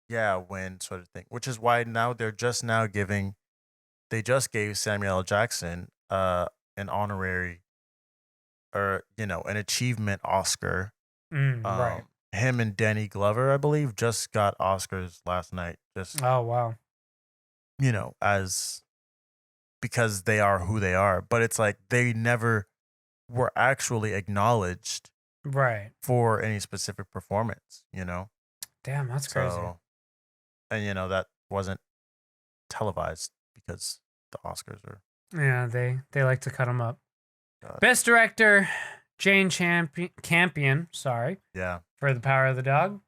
win sort of thing. Which is why now they just gave Samuel L. Jackson an honorary, or an achievement Oscar. Right. Him and Danny Glover, I believe, just got Oscars last night. Just Oh wow. as because they are who they are, but it's like they never were actually acknowledged Right. for any specific performance. Damn, that's crazy. So, and that wasn't televised because the Oscars are. Yeah, they like to cut them up. God. Best Director, Jane Campion, sorry, Yeah. for The Power of the Dog.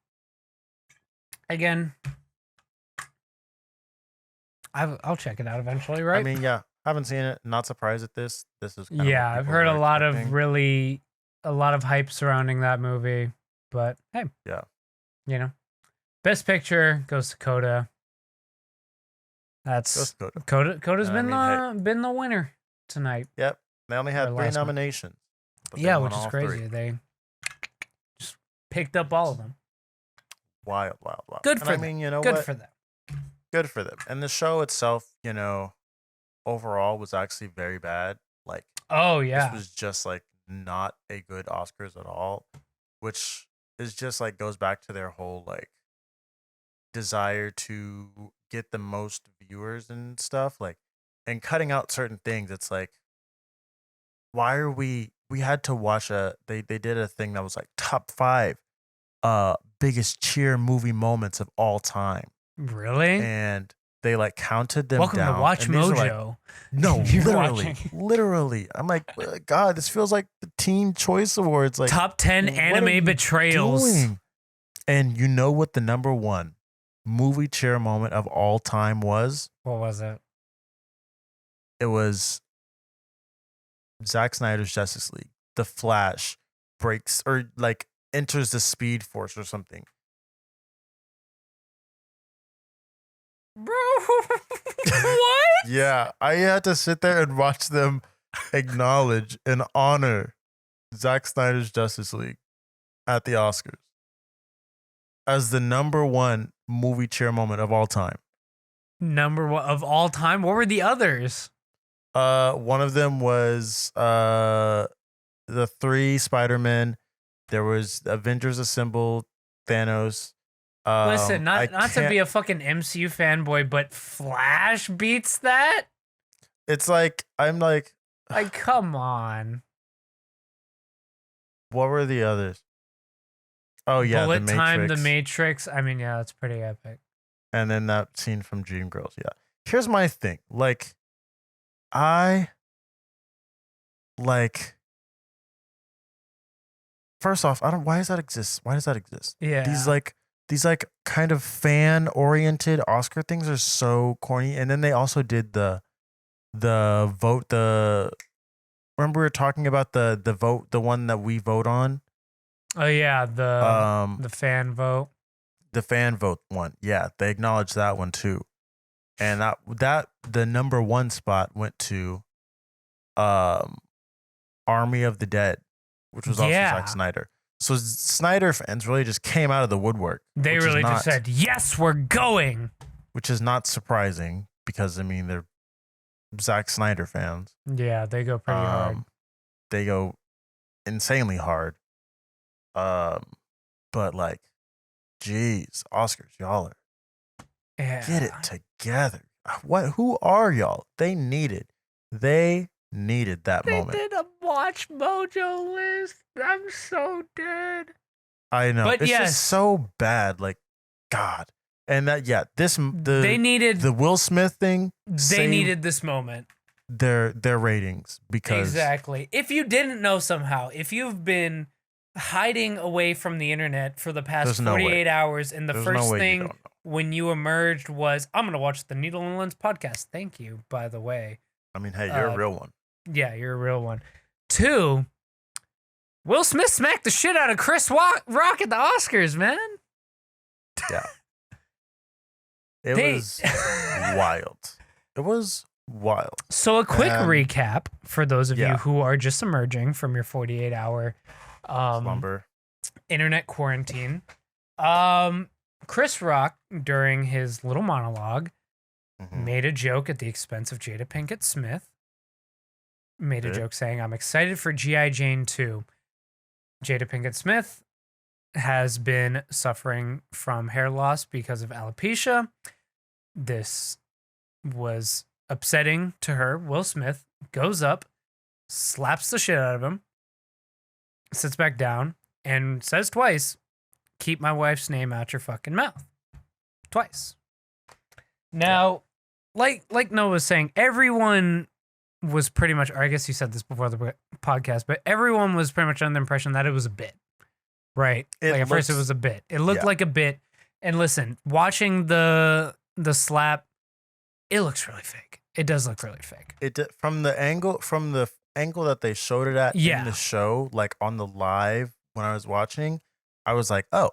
Again, I'll check it out eventually, right? I mean, haven't seen it. Not surprised at this. This is kind of what I've people heard were a lot expecting. of hype surrounding that movie, but hey, Yeah. Best Picture goes to Coda. That's Just go to. Coda's I mean, been the winner tonight. Yep. They only had Or 3 last month. nominations. but they Yeah, won which is all crazy. 3. They just picked up all of them. Wild, wild, wild. Good And for I them. mean, you know Good what? for them. Good for them. And the show itself, overall was actually very bad. Like, Oh this yeah. was just like not a good Oscars at all, which is just like goes back to their whole like desire to get the most viewers and stuff, like, and cutting out certain things. It's like, why are we had to watch they did a thing that was like top 5 biggest cheer movie moments of all time, Really? and they like counted them Welcome down. to Watch and these are, like, Mojo. no, You're literally, watching. literally. I'm like, God, this feels like the Teen Choice Awards. Like, Top 10 what are anime you betrayals. doing? And you know what the number 1 movie cheer moment of all time was? What was it? It was Zack Snyder's Justice League. The Flash breaks or like enters the Speed Force or something. Bro, what? Yeah, I had to sit there and watch them acknowledge and honor Zack Snyder's Justice League at the Oscars as the number 1 movie cheer moment of all time. Number 1 of all time? What were the others? One of them was the 3 Spider-Men. There was Avengers Assemble, Thanos. Listen, not to can't- be a fucking MCU fanboy, but Flash beats that? It's like, I'm like, Like, come on. what were the others? Oh yeah, Bullet the Time, Matrix. The Matrix. I mean, yeah, that's pretty epic. And then that scene from Dreamgirls. Yeah. Here's my thing. Like, I like. First off, why does that exist? Why does that exist? Yeah. These kind of fan oriented Oscar things are so corny. And then they also did the vote. Remember we were talking about the vote, the one that we vote on. Oh yeah, the fan vote. The fan vote one. Yeah, they acknowledged that one too. And that the number 1 spot went to Army of the Dead, which was also Zack Snyder. So Snyder fans really just came out of the woodwork. They really just said, "Yes, we're going." Which is not surprising because I mean they're Zack Snyder fans. Yeah, they go pretty hard. They go insanely hard. But like, geez, Oscars, y'all are Yeah. get it together. Who are y'all? They needed that moment. They did a Watch Mojo list. I'm so dead. I know. But it's yes. just so bad. Like, God. And that, yeah, They needed the Will Smith thing. they needed this moment. Their ratings because Exactly. If you didn't know somehow, if you've been hiding away from the internet for the past There's no 48 hours, and the There's first no way you thing don't know. when you emerged was, I'm going to watch the Needle and Lens podcast. Thank you, by the way. I mean, hey, you're a real one. Yeah, you're a real one. 2, Will Smith smacked the shit out of Chris Rock at the Oscars, man. Yeah. It was wild. It was wild. So a quick recap for those of you Yeah. who are just emerging from your 48-hour Slumber. internet quarantine. Chris Rock, during his little monologue, made a joke at the expense of Jada Pinkett Smith. Made a joke saying, I'm excited for G.I. Jane 2. Jada Pinkett Smith has been suffering from hair loss because of alopecia. This was upsetting to her. Will Smith goes up, slaps the shit out of him, sits back down, and says twice, keep my wife's name out your fucking mouth. Twice. Now, like Noah was saying, everyone was pretty much, or I guess you said this before the podcast, but everyone was pretty much under the impression that it was a bit. Right? At first it was a bit. It looked like a bit. And listen, watching the slap, it looks really fake. It does look really fake. It did, from the angle that they showed it at in the show, like on the live when I was watching, I was like, oh,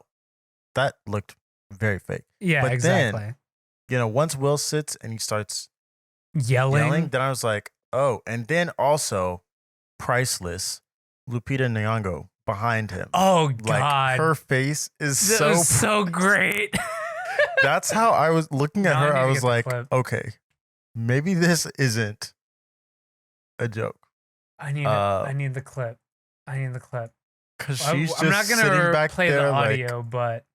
that looked very fake. Yeah, but exactly. Then, once Will sits and he starts yelling, then I was like, oh, and then also priceless Lupita Nyong'o behind him. Oh like, God, her face is so great. That's how I was looking at her. I was like, okay, maybe this isn't a joke. I need the clip. I need the clip. Because she's I'm not sitting gonna back play there the audio, but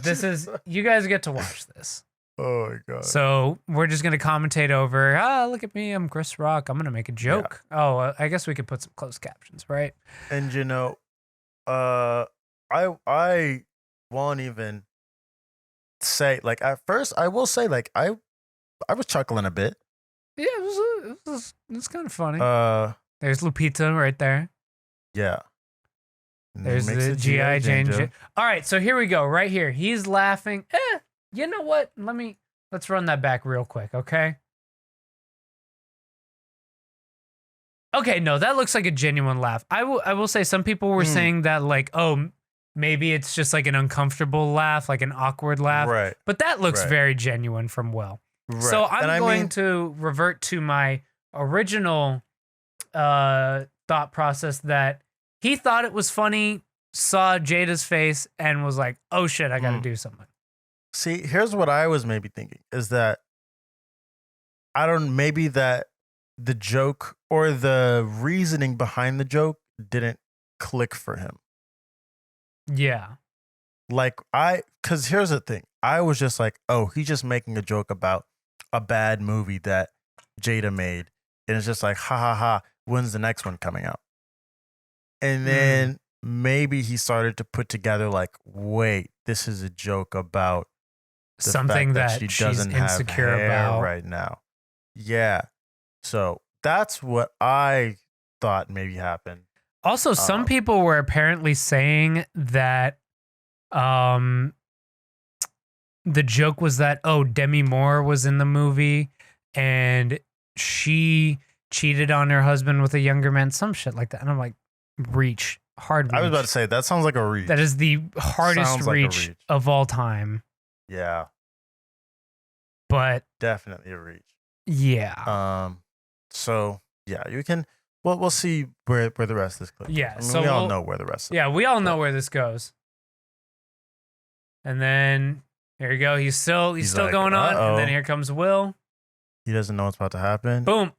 this is, you guys get to watch this. Oh my God. So we're just going to commentate over, look at me, I'm Chris Rock, I'm going to make a joke. Yeah. Oh, I guess we could put some closed captions, right? And I won't even say, like, at first, I will say, like, I was chuckling a bit. Yeah, it was kind of funny. There's Lupita right there. Yeah. There's the G.I. Jane. All right, so here we go, right here. He's laughing. You know what? Let's run that back real quick, okay? Okay, no, that looks like a genuine laugh. I will say some people were saying that, like, oh, maybe it's just like an uncomfortable laugh, like an awkward laugh. Right. But that looks very genuine from Will. Right. So I'm going to revert to my original thought process that he thought it was funny, saw Jada's face, and was like, oh shit, I gotta do something. See, here's what I was maybe thinking is that maybe that the joke or the reasoning behind the joke didn't click for him. Yeah. Like because here's the thing. I was just like, oh, he's just making a joke about a bad movie that Jada made. And it's just like, ha ha ha, when's the next one coming out? And then maybe he started to put together like, wait, this is a joke about something that she doesn't she's insecure have hair about right now. Yeah. So that's what I thought maybe happened. Also, some people were apparently saying that the joke was that, oh, Demi Moore was in the movie and she cheated on her husband with a younger man, some shit like that. And I'm like, hard reach. I was about to say, that sounds like a reach. That is the hardest reach of all time. Yeah. But definitely a reach. Yeah. So yeah, you can. Well, we'll see where the rest of this clip. Yeah. Goes. I mean, so we all know where the rest. We all know where this goes. And then here you go. He's still like, going on. And then here comes Will. He doesn't know what's about to happen. Boom.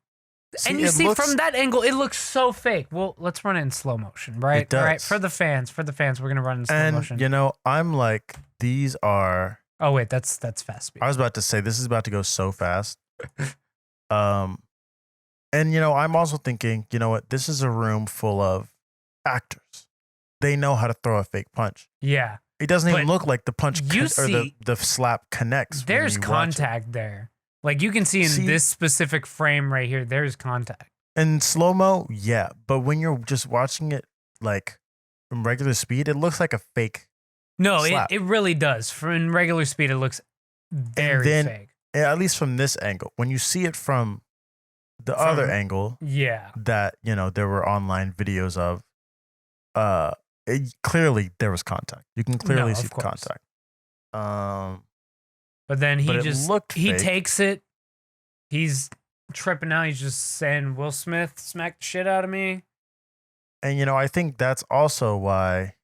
And you see from that angle, it looks so fake. Well, let's run it in slow motion, right? It does. All right. For the fans, we're gonna run in slow motion. And I'm like, these are. Oh wait, that's fast speed. I was about to say this is about to go so fast. And I'm also thinking, you know what? This is a room full of actors. They know how to throw a fake punch. Yeah. It doesn't even But look like the punch you or see- the slap connects. when There's you watch it. contact there. Like you can see in See- this specific frame right here, there's contact. In slow mo, yeah, but when you're just watching it like in regular speed, it looks like a fake. No, Slap. it really does. For in regular speed, it looks very then- fake. At least from this angle. When you see it from the other angle Yeah. that there were online videos of, clearly there was contact. You can clearly No, see of the course. contact. But then But it looked he fake. takes it. He's tripping out. He's just saying, Will Smith smacked the shit out of me. And I think that's also why,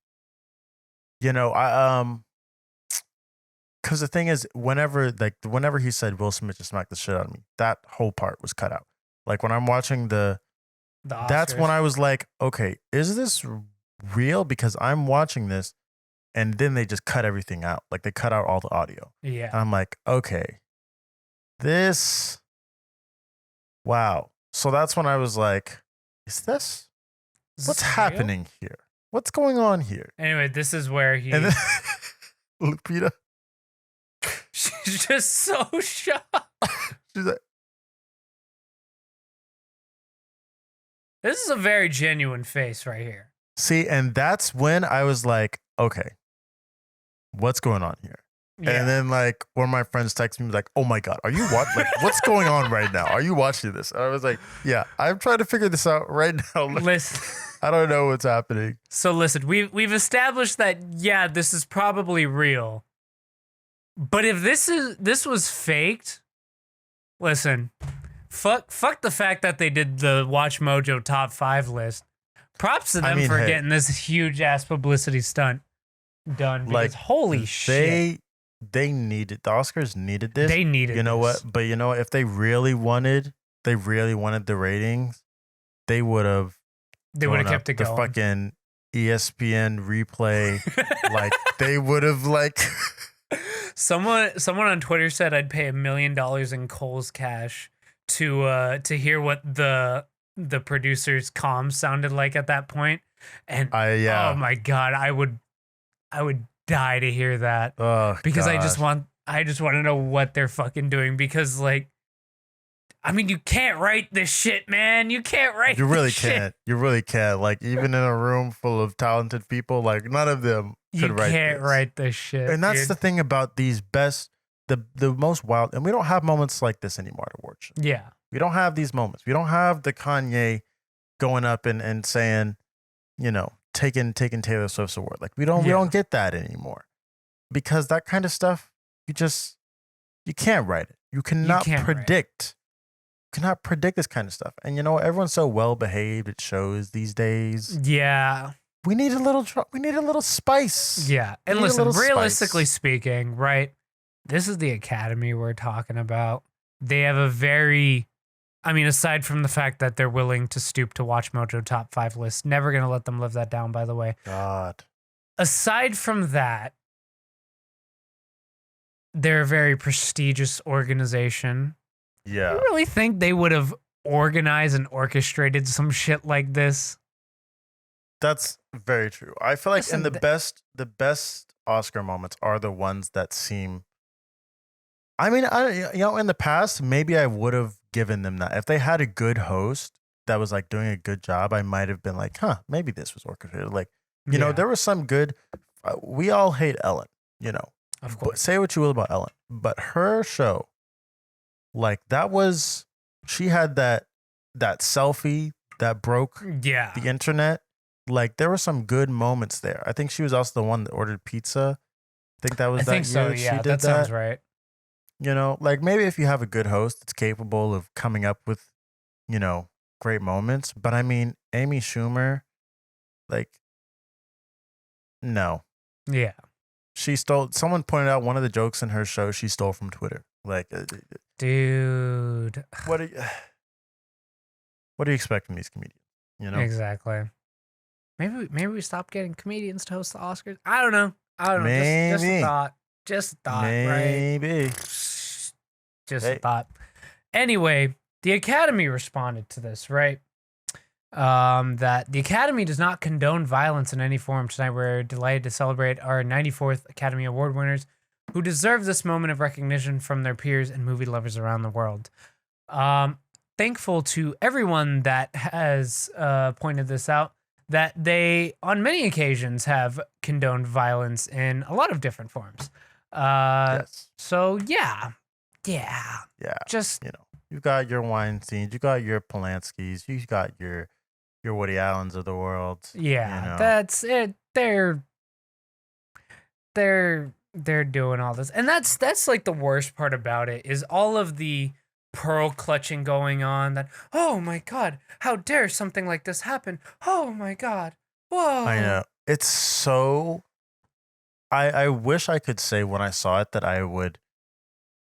because the thing is, whenever he said Will Smith just smacked the shit out of me, that whole part was cut out. Like when I'm watching The that's when Oscars. I was like, okay, is this real? Because I'm watching this, and then they just cut everything out. Like they cut out all the audio. Yeah. And I'm like, okay, wow. So that's when I was like, is this, Is what's this real? happening here? What's going on here? Anyway, this is where he. And then Lupita, She's just so shocked. she's like, This is a very genuine face right here. see, and that's when I was like, okay, what's going on here? Yeah. And then like one of my friends texted me like, "Oh my god, are you watching? Like, what's going on right now? Are you watching this?" And I was like, "Yeah, I'm trying to figure this out right now. Like, Listen. I don't know what's happening." So listen, we've established that this is probably real. But if this was faked, listen, fuck the fact that they did the Watch Mojo top 5 list. Props to them for hey. getting this huge ass publicity stunt done. Because Like, holy shit, They needed the Oscars needed this. they needed. You know this. what? But you know what? If they really wanted the ratings, they would have. They would have kept it the going. fucking ESPN replay. Like they would have like. Someone on Twitter said I'd pay $1 million in Cole's cash to hear what the producer's comms sounded like at that point. And Yeah. oh my god, I would die to hear that. Oh, Because I gosh. just want to know what they're fucking doing. Because like, I mean, you can't write this shit, man. You can't write. You really this shit. can't. You really can't. Like even in a room full of talented people, like none of them could You write. can't this. write this shit. And that's dude. the thing about these the most wild. And we don't have moments like this anymore at award shows. Yeah. We don't have these moments. We don't have the Kanye going up and saying, taking Taylor Swift's award. Like we don't get that anymore, because that kind of stuff you can't write it. You cannot can't write it. predict. You cannot predict this kind of stuff. And everyone's so well behaved at shows these days. Yeah. We need a little we need a little spice. Yeah. And We need a listen, little realistically spice. speaking, right? This is the Academy we're talking about. They have a very, I mean, aside from the fact that they're willing to stoop to Watch Mojo top 5 lists, never going to let them live that down, by the way. God. Aside from that, they're a very prestigious organization. Yeah. You really think they would have organized and orchestrated some shit like this? That's very true. I feel like Listen, in the best Oscar moments are the ones that seem. I mean, in the past, maybe I would have given them that if they had a good host that was like doing a good job. I might have been like, huh, maybe this was orchestrated. Like, there was some good. We all hate Ellen, Of But course. say what you will about Ellen, but her show, like she had that selfie that broke Yeah. the internet. Like there were some good moments there. I think she was also the one that ordered pizza. I think that was I that think year so. that she Yeah, did that sounds right. Like maybe if you have a good host that's capable of coming up with, great moments. But I mean, Amy Schumer, like, no. Yeah. Someone pointed out one of the jokes in her show she stole from Twitter. Like, Dude. what do you expect from these comedians? Exactly. Maybe we stop getting comedians to host the Oscars. I don't know. Maybe. Just a thought. Just a thought, right? Maybe. Just a thought. Anyway, the Academy responded to this, right? that the Academy does not condone violence in any form. Tonight, we're delighted to celebrate our 94th Academy Award winners who deserve this moment of recognition from their peers and movie lovers around the world. Thankful to everyone that has pointed this out, that they, on many occasions, have condoned violence in a lot of different forms. Yes. So, yeah. Just, you got your Weinsteins, you got your Polanskis, you got your Woody Allens of the world. that's it. They're doing all this, and that's like the worst part about it is all of the pearl clutching going on. That, oh my God, how dare something like this happen? Oh my God, whoa! I know, it's so. I wish I could say when I saw it that I would.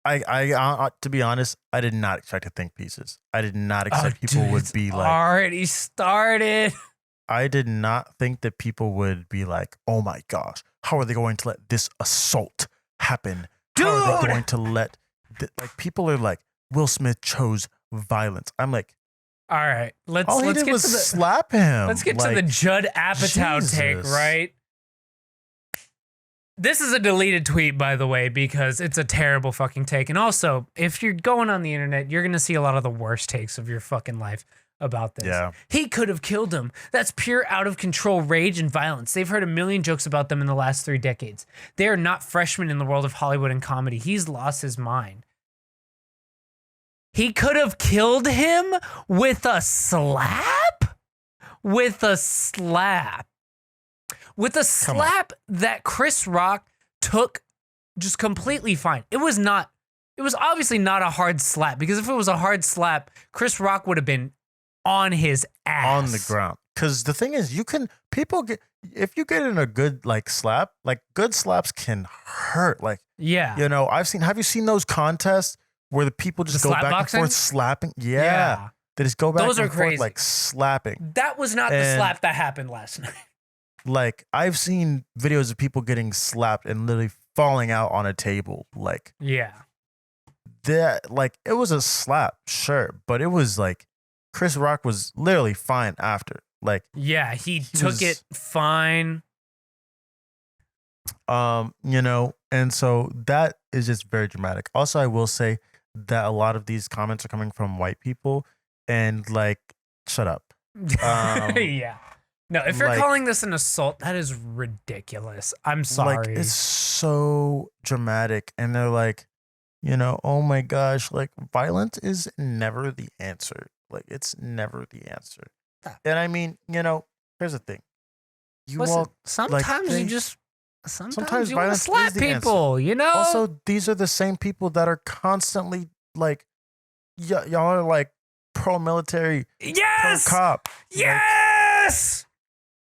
To be honest, I did not expect to think pieces. I did not expect people would be like. Already started. I did not think that people would be like, oh my gosh, how are they going to let this assault happen? Dude! How are they going to let, like, people are like, Will Smith chose violence. I'm like, all right, let's get to the slap him. Let's get to the Judd Apatow take, right? This is a deleted tweet, by the way, because it's a terrible fucking take. And also, if you're going on the internet, you're going to see a lot of the worst takes of your fucking life about this. Yeah. He could have killed him. That's pure out of control rage and violence. They've heard a million jokes about them in the last 3 decades. They are not freshmen in the world of Hollywood and comedy. He's lost his mind. He could have killed him with a slap? With a slap. With a slap that Chris Rock took just completely fine. It was obviously not a hard slap, because if it was a hard slap, Chris Rock would have been on his ass. On the ground. Because the thing is, if you get in a good like slap, like good slaps can hurt. Like, yeah. have you seen those contests where the people just The go slap back boxing? and forth slapping? Yeah. They just go back Those and are forth crazy. like slapping. That was not the slap that happened last night. Like, I've seen videos of people getting slapped and literally falling out on a table. Like, yeah. It was a slap, sure, but it was like Chris Rock was literally fine after. Like, yeah, he took it fine. And so that is just very dramatic. Also, I will say that a lot of these comments are coming from white people, and like, shut up. Yeah. No, if you're calling this an assault, that is ridiculous. I'm sorry. Like, it's so dramatic. And they're like, oh my gosh, like, violence is never the answer. Like, it's never the answer. And I mean, here's the thing. Sometimes you want to violence slap is the people, answer. Also, these are the same people that are constantly like, y'all are like pro-military, yes! pro-cop. Yes!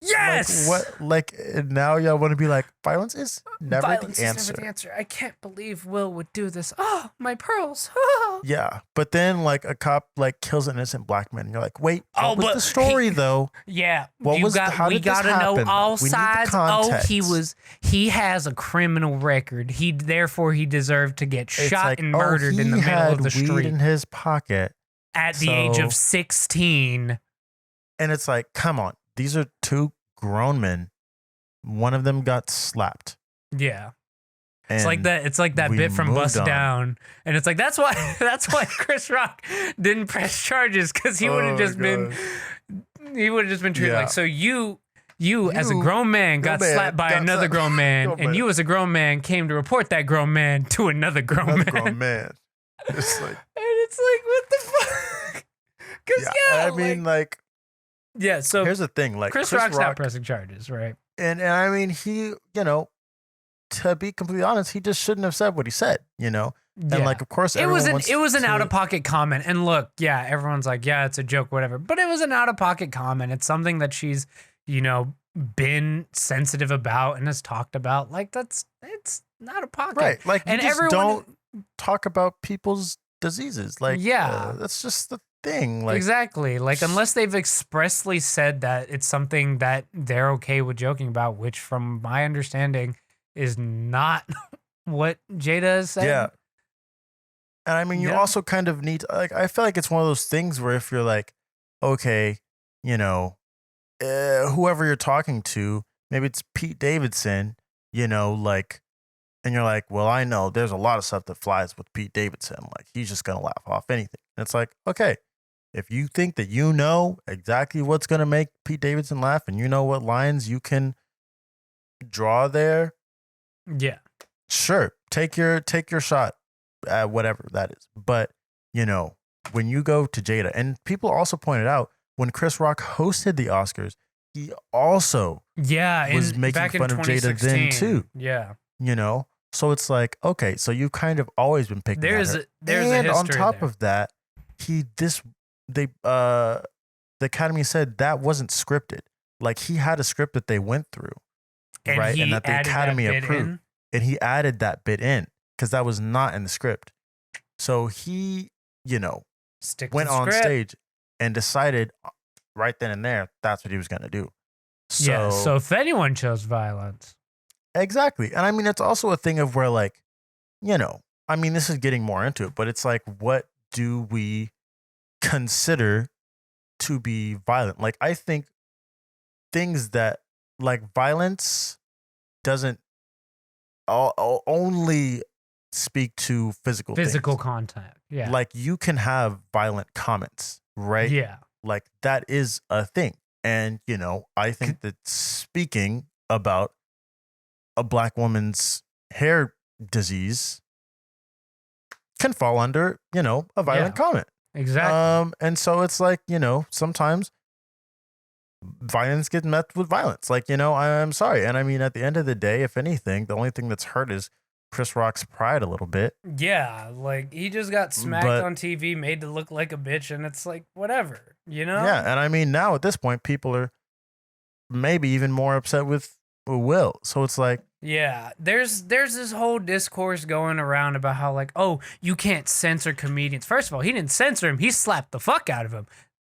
Yes. Now y'all want to be like, violence is never the answer. Is never the answer. I can't believe Will would do this. Oh, my pearls. Yeah, but then like a cop like kills an innocent black man, and you're like, wait, what was the story though? Yeah, we gotta know all sides. He has a criminal record. Therefore he deserved to get shot and murdered in the middle of the street. He had weed in his pocket at the age of 16. And it's like, come on. These are 2 grown men. One of them got slapped. Yeah. It's like that bit from Bust Down. And it's like, that's why Chris Rock didn't press charges, because he would have just been treated like, so you as a grown man got slapped by another grown man, and you as a grown man came to report that grown man to another grown man. It's like, and it's like, what the fuck? Yeah, so here's the thing, like Chris Rock's not pressing charges, right? And I mean, he, to be completely honest, he just shouldn't have said what he said, And like, of course, it was an out of pocket comment. And look, yeah, everyone's like, yeah, it's a joke, whatever. But it was an out of pocket comment. It's something that she's, been sensitive about and has talked about. Like, it's not a pocket, right? Like, and everyone don't talk about people's diseases. Like, yeah, that's just the thing. Like, exactly. Like, unless they've expressly said that it's something that they're okay with joking about, which from my understanding is not what Jada has said. Yeah. And I mean, you also kind of need, like, I feel like it's one of those things where if you're like, okay, you know, whoever you're talking to, maybe it's Pete Davidson, like, and you're like, well, I know there's a lot of stuff that flies with Pete Davidson. Like, he's just going to laugh off anything. And it's like, okay, if you think that you know exactly what's going to make Pete Davidson laugh and you know what lines you can draw there, Yeah. sure, take your shot at whatever that is. But, when you go to Jada, and people also pointed out when Chris Rock hosted the Oscars, he also Yeah, was making back in fun of Jada then 2016. too. Yeah. So it's like, okay, so you've kind of always been picking There's at her. a And on history top there. of that, the Academy said that wasn't scripted. Like, he had a script that they went through, And right? he And that the added that Academy bit approved. in. And he added that bit in because that was not in the script. So he, Stick went to on script. stage and decided right then and there that's what he was going to do. Yeah, so if anyone chose violence. Exactly. And I mean, it's also a thing of where, like, I mean, this is getting more into it, but it's like, what do we consider to be violent? Like, I think things that, like, violence doesn't only speak to physical things. Contact. Yeah. Like, you can have violent comments, right? Yeah. Like, that is a thing. And, I think that speaking about a black woman's hair disease can fall under, a violent comment. Exactly. And so it's like, sometimes violence gets met with violence. Like, I'm sorry. And I mean, at the end of the day, if anything, the only thing that's hurt is Chris Rock's pride a little bit. Yeah, like, he just got smacked on TV, made to look like a bitch, and it's like, whatever, Yeah, and I mean, now at this point, people are maybe even more upset with Will. So it's like, yeah, there's this whole discourse going around about how, like, oh, you can't censor comedians. First of all, he didn't censor him; he slapped the fuck out of him.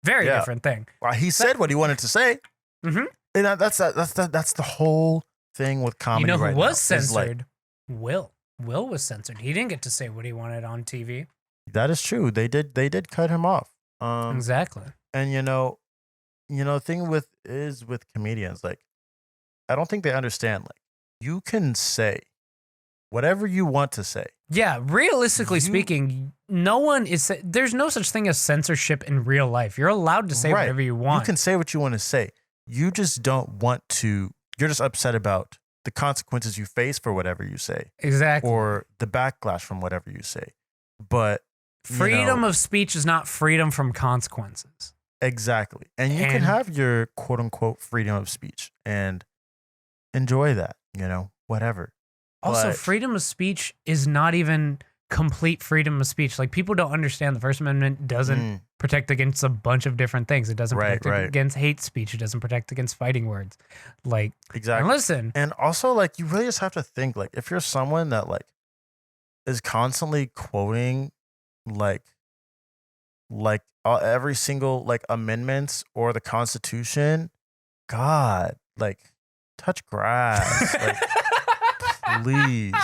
Very different thing. Well, he said what he wanted to say. Mm-hmm. And that's the whole thing with comedy. You know who right was now, is censored? Will was censored. He didn't get to say what he wanted on TV. That is true. They did cut him off. Exactly. And the thing with comedians, like, I don't think they understand. Like, you can say whatever you want to say. Yeah, realistically speaking, there's no such thing as censorship in real life. You're allowed to say whatever you want. You can say what you want to say. You just don't want to. You're just upset about the consequences you face for whatever you say. Exactly. Or the backlash from whatever you say. But freedom of speech is not freedom from consequences. Exactly. And you can have your quote unquote freedom of speech and enjoy that, whatever. Also, But freedom of speech is not even complete freedom of speech. Like, people don't understand the First Amendment doesn't protect against a bunch of different things. It doesn't protect against hate speech. It doesn't protect against fighting words. Like, exactly. And listen. And also, like, you really just have to think, like, if you're someone that, like, is constantly quoting, like every single, like, amendments or the Constitution, God, like, touch grass. Like, please.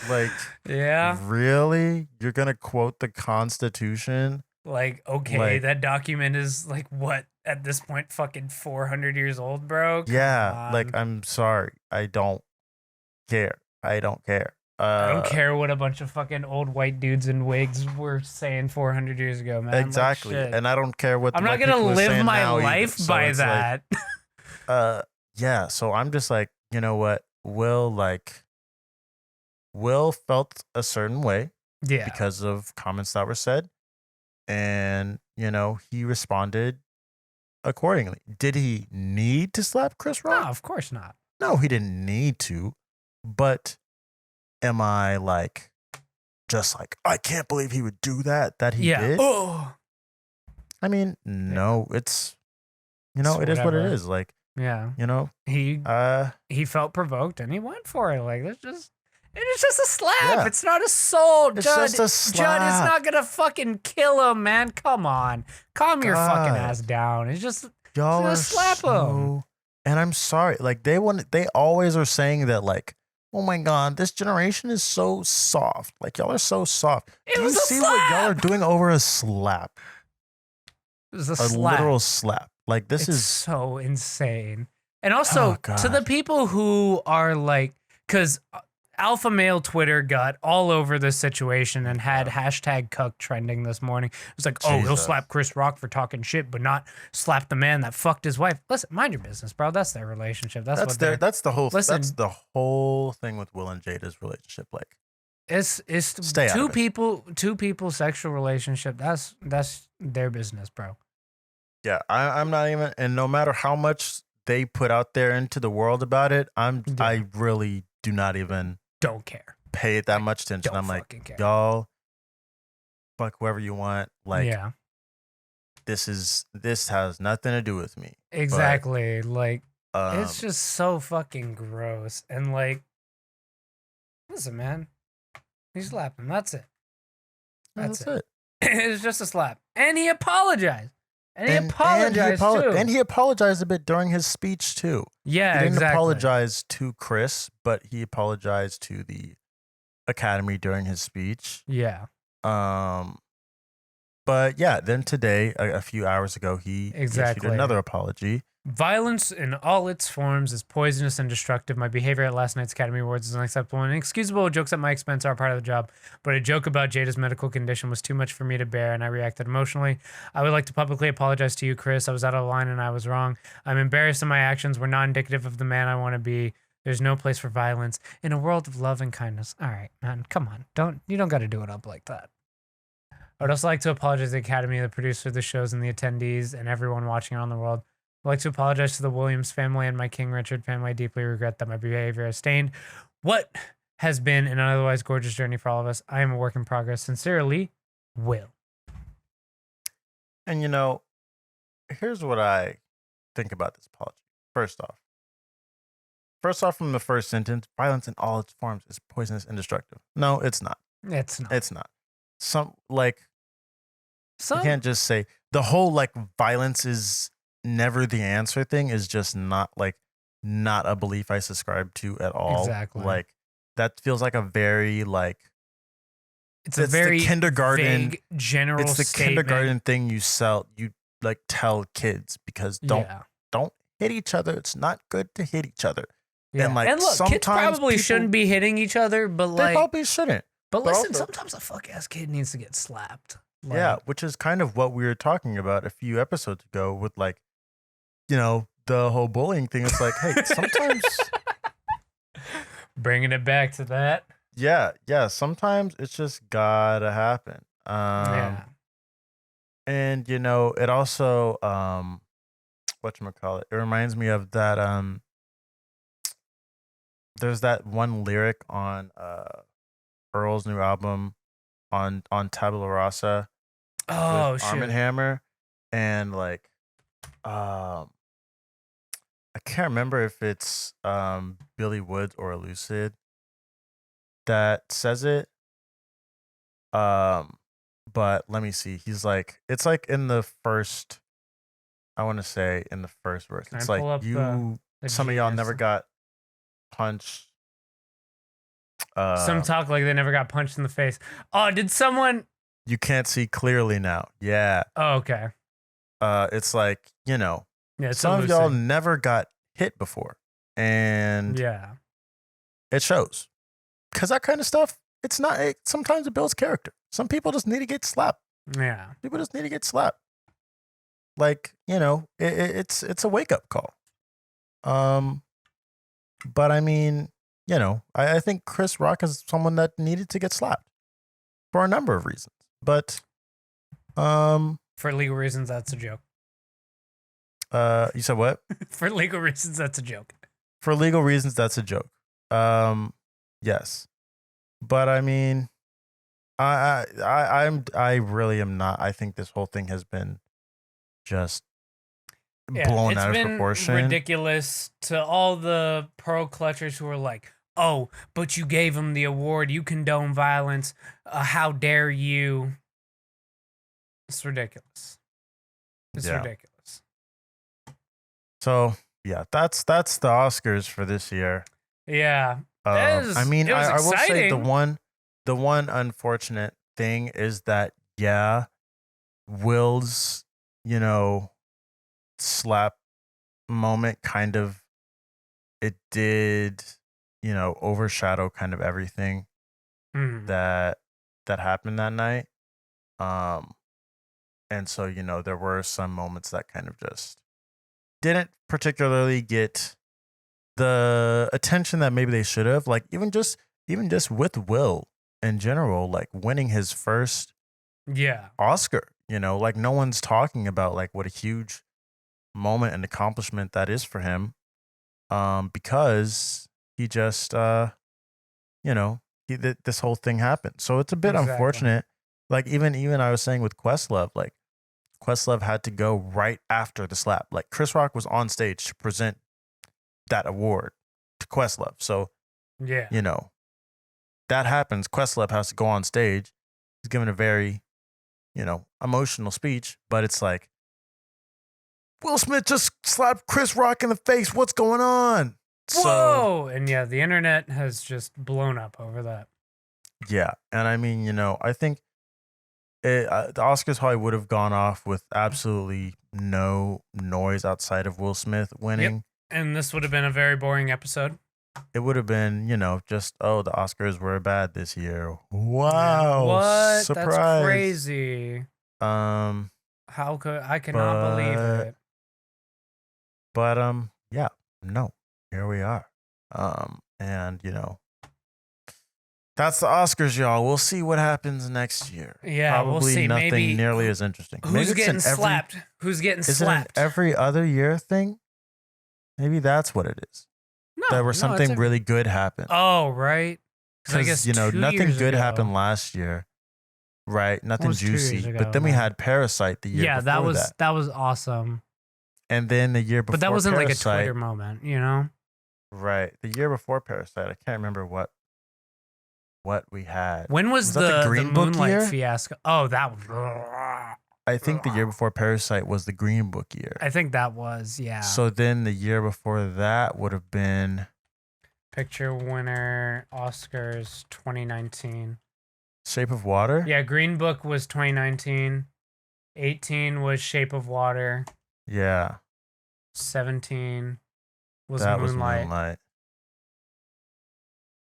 Like, yeah. Really? You're going to quote the Constitution? Like, okay, that document is, like, what, at this point, fucking 400 years old, bro? Come on. Like, I'm sorry. I don't care. I don't care. I don't care what a bunch of fucking old white dudes in wigs were saying 400 years ago, man. Exactly. Like, and I don't care what I'm not going to live my life so by that. Like, yeah, so I'm just like, you know what? Will felt a certain way because of comments that were said. And, he responded accordingly. Did he need to slap Chris Rock? No, of course not. No, he didn't need to. But am I like, just like, I can't believe he would do that he did? Oh. I mean, no, it's, it is what it is. Like, he felt provoked and he went for it. Like, it's just a slap. Yeah. It's not assault. It's Judd, just a slap. Judd is not gonna fucking kill him, man. Come on, calm your fucking ass down. It's just y'all are slap him. And I'm sorry, like, they always are saying that, like, oh my God, this generation is so soft. Like, y'all are so soft. Do you see what y'all are doing over a slap? It was a A slap. literal slap. Like this It's is so insane. And oh also to the god. people who are like, because alpha male Twitter got all over this situation and had Yeah. hashtag cuck trending this morning. It was like, oh, he'll Jesus. slap Chris Rock for talking shit, but not slap the man that fucked his wife. Listen, mind your business, bro. That's their relationship. That's what they're. That's Listen, the whole thing with Will and Jada's relationship. Like it's stay out of it. two people sexual relationship. That's their business, bro. Yeah, I'm not even, and no matter how much they put out there into the world about it, Yeah. I really do not even Don't care. pay it that much attention. Don't I'm like, fucking care. y'all, fuck whoever you want. Like, Yeah, this has nothing to do with me. exactly. Like, But, it's just so fucking gross. And like, listen, man, he slapped him. That's it. That's it. It's just a slap, and he apologized. And he apologized too. And he apologized a bit during his speech too. Yeah, He didn't exactly. apologize to Chris, but he apologized to the Academy during his speech. Yeah, But yeah, then today, a few hours ago, he Exactly. issued another apology. violence in all its forms is poisonous and destructive. My behavior at last night's Academy Awards is unacceptable and inexcusable. Jokes at my expense are part of the job, but a joke about Jada's medical condition was too much for me to bear, and I reacted emotionally. I would like to publicly apologize to you, Chris. I was out of line and I was wrong. I'm embarrassed, and my actions were not indicative of the man I want to be. There's no place for violence in a world of love and kindness. All right, man, come on. You don't got to do it up like that. I would also like to apologize to the Academy, the producer of the shows, and the attendees, and everyone watching around the world. I'd like to apologize to the Williams family and my King Richard family. I deeply regret that my behavior has stained what has been an otherwise gorgeous journey for all of us. I am a work in progress. Sincerely, Will. And here's what I think about this apology. First off, from the first sentence, violence in all its forms is poisonous and destructive. No, it's not. It's not. It's not. You Some, can't just say the whole like violence is never the answer thing is just not a belief I subscribe to at all. Exactly. Like that feels like a very like it's a very the kindergarten vague general it's the statement. kindergarten thing you tell kids because don't hit each other. It's not good to hit each other. Yeah. And, like, and look, kids sometimes probably people- shouldn't be hitting each other, but They like, probably shouldn't. but but listen, also- sometimes a fuck ass kid needs to get slapped. Like, Yeah, which is kind of what we were talking about a few episodes ago with the whole bullying thing. It's like, hey, sometimes bringing it back to that. yeah, sometimes it's just gotta happen. Yeah. And it also whatchamacallit, it reminds me of that there's that one lyric on Earl's new album on Tabula Rasa Oh with Arm shit. and Hammer, and like I can't remember if it's Billy Woods or Lucid that says it. But let me see. He's like, it's like in the first, I want to say in the first verse. Can I It's pull like up the some of y'all genius? never got punched. Some talk like they never got punched in the face. Oh, did someone? You can't see clearly now. Yeah. Oh, okay. It's like, Yeah, it's some a of y'all lucid. never got hit before. And Yeah. it shows. Because that kind of stuff, sometimes it builds character. Some people just need to get slapped. Yeah. People just need to get slapped. Like, it's a wake up call. But I mean, I think Chris Rock is someone that needed to get slapped for a number of reasons. But For legal reasons, that's a joke. you said what? For legal reasons, that's a joke. For legal reasons, that's a joke. Yes. But I mean, I really am not. I think this whole thing has been just blown out of proportion. Ridiculous to all the pearl clutchers who are like, "Oh, but you gave him the award. You condone violence. How dare you?" It's ridiculous. It's Yeah. ridiculous. So yeah, that's the Oscars for this year. Yeah. I was mean, I will say the exciting. one unfortunate thing is that Will's you know, slap moment kind of it did, overshadow kind of everything Mhm. that happened that night. Um and so, there were some moments that kind of just didn't particularly get the attention that maybe they should have. Like even just with Will in general, like winning his first Yeah. Oscar, like no one's talking about like what a huge moment and accomplishment that is for him. Because he just you know, this whole thing happened. So it's a bit Exactly. unfortunate. Like even I was saying with Questlove, like Questlove had to go right after the slap. Like Chris Rock was on stage to present that award to Questlove. So, Yeah. you know, that happens. Questlove has to go on stage. He's given a very, emotional speech, but it's like, Will Smith just slapped Chris Rock in the face. What's going on? So, Whoa! And yeah, the internet has just blown up over that. yeah. And I mean, I think the Oscars probably would have gone off with absolutely no noise outside of Will Smith Yep. winning. And this would have been a very boring episode. It would have been, just, oh, the Oscars were bad this year. Yeah. Wow, What? That's surprise. crazy. Um, How could I cannot believe but it. yeah, no, here we are. And that's the Oscars, y'all. We'll see what happens next year. Yeah, we'll Probably see. nothing Maybe nearly as interesting. Maybe who's it's an getting every. slapped? Who's getting Is it an slapped? every other year thing? Maybe that's what it is. That No, where no, it's something really good happened. Oh, right. Because I Because guess 2 nothing years good ago. happened last year, right? What Nothing was 2 years juicy. But ago then we then? had Parasite the year Yeah, that before was that, that was awesome. and then the year But that before wasn't like a Parasite, Twitter moment, you know? right? The year before Parasite, I can't remember what we had. When was Was that the the Green Book Moonlight year? fiasco? Oh, that was. I think the year before Parasite was the Green Book year. I think that was, yeah. So then the year before that would have been Picture winner Oscars 2019. Shape of Water. Yeah, Green Book was 2019. 18 was Shape of Water. Yeah, 17 was that was Moonlight. Moonlight.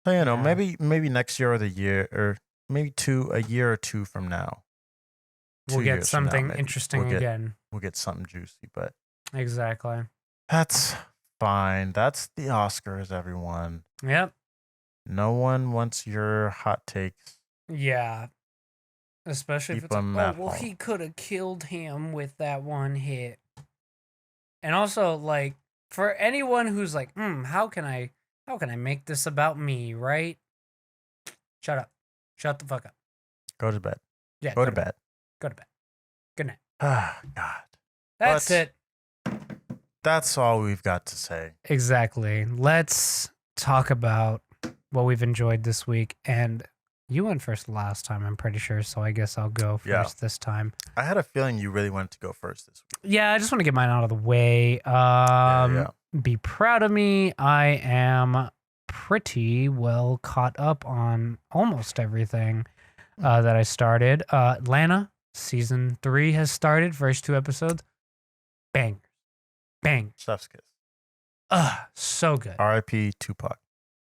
So Yeah. maybe next year or the year or maybe a year or two from now. We'll 2 get years from now, something maybe. interesting again. We'll get something juicy, but Exactly. that's fine. That's the Oscars, everyone. Yep. No one wants your hot takes. Yeah. Especially if Keep it's like, them oh, at well, home. he could have killed him with that one hit. And also, like, for anyone who's like, how can I make this about me, right? Shut up. Shut the fuck up. Go to bed. Yeah. Go to bed. Go to bed. Good night. Ah, God. That's it. That's all we've got to say. Exactly. Let's talk about what we've enjoyed this week. And you went first last time, I'm pretty sure. So I guess I'll go first this time. I had a feeling you really wanted to go first this week. Yeah, I just want to get mine out of the way. Yeah. Be proud of me. I am pretty well caught up on almost everything that I started. Atlanta season 3 has started. First 2 episodes. Bang. Bang. Chef's kiss. So good. R.I.P. Tupac.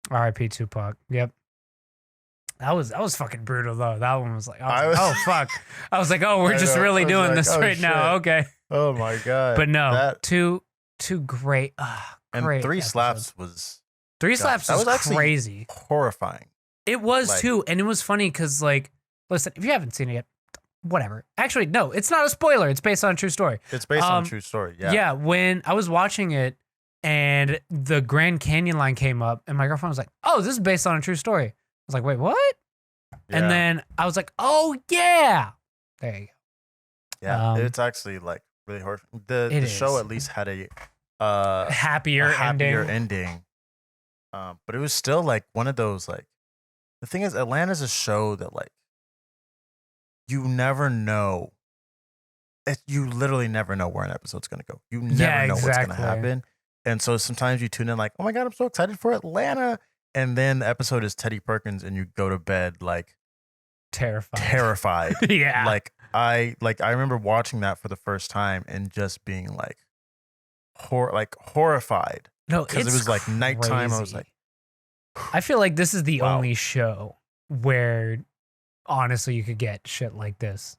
R.I.P. Tupac. Yep. That was fucking brutal though. That one was like, oh fuck. I was like, oh, we're just really doing this right now. Okay. Oh my God. But no, two great, and great 3 episodes. slaps was 3 slaps that was actually crazy. horrifying. It was Like- too, and it was funny because like, listen, if you haven't seen it yet, whatever. Actually, no, it's not a spoiler. It's based on a true story. It's based on a true story. Yeah. Yeah. When I was watching it, and the Grand Canyon line came up, and my girlfriend was like, "Oh, this is based on a true story." I was like, "Wait, what?" And Yeah. then I was like, "Oh yeah." There you go. Yeah, it's actually like really horrifying. The show is. at least had a Happier ending. But it was still like one of those like the thing is Atlanta's a show that like you never know. You literally never know where an episode's gonna go. You never know what's gonna happen. And so sometimes you tune in like, oh my God, I'm so excited for Atlanta. And then the episode is Teddy Perkins and you go to bed like terrified. Yeah. I remember watching that for the first time and just being like horrified No, because it it's was like nighttime. I was crazy. like, I feel like this is the wow. only show where honestly you could get shit like this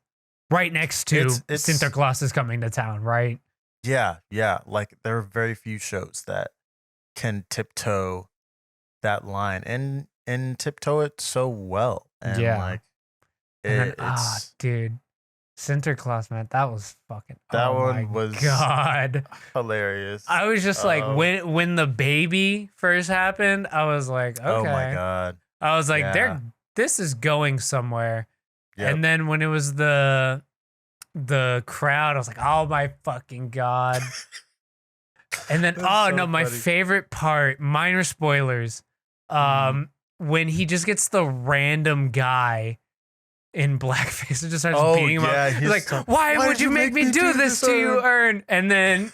right next to It's Sinterklaas is coming to town, right? yeah. Like there are very few shows that can tiptoe that line and tiptoe it so well. And Yeah. like And then it's dude, Sinterklaas, man, that was fucking that oh my one was god. hilarious. I was just like when the baby first happened, I was like, Oh my okay. god. I was like, Yeah. this is going somewhere. Yep. And then when it was the crowd, I was like, oh my fucking god. And then That's so my funny. favorite part, minor spoilers. When he just gets the random guy in blackface and just starts beating him up. He's like, why would you make me do this to you, Ern? And then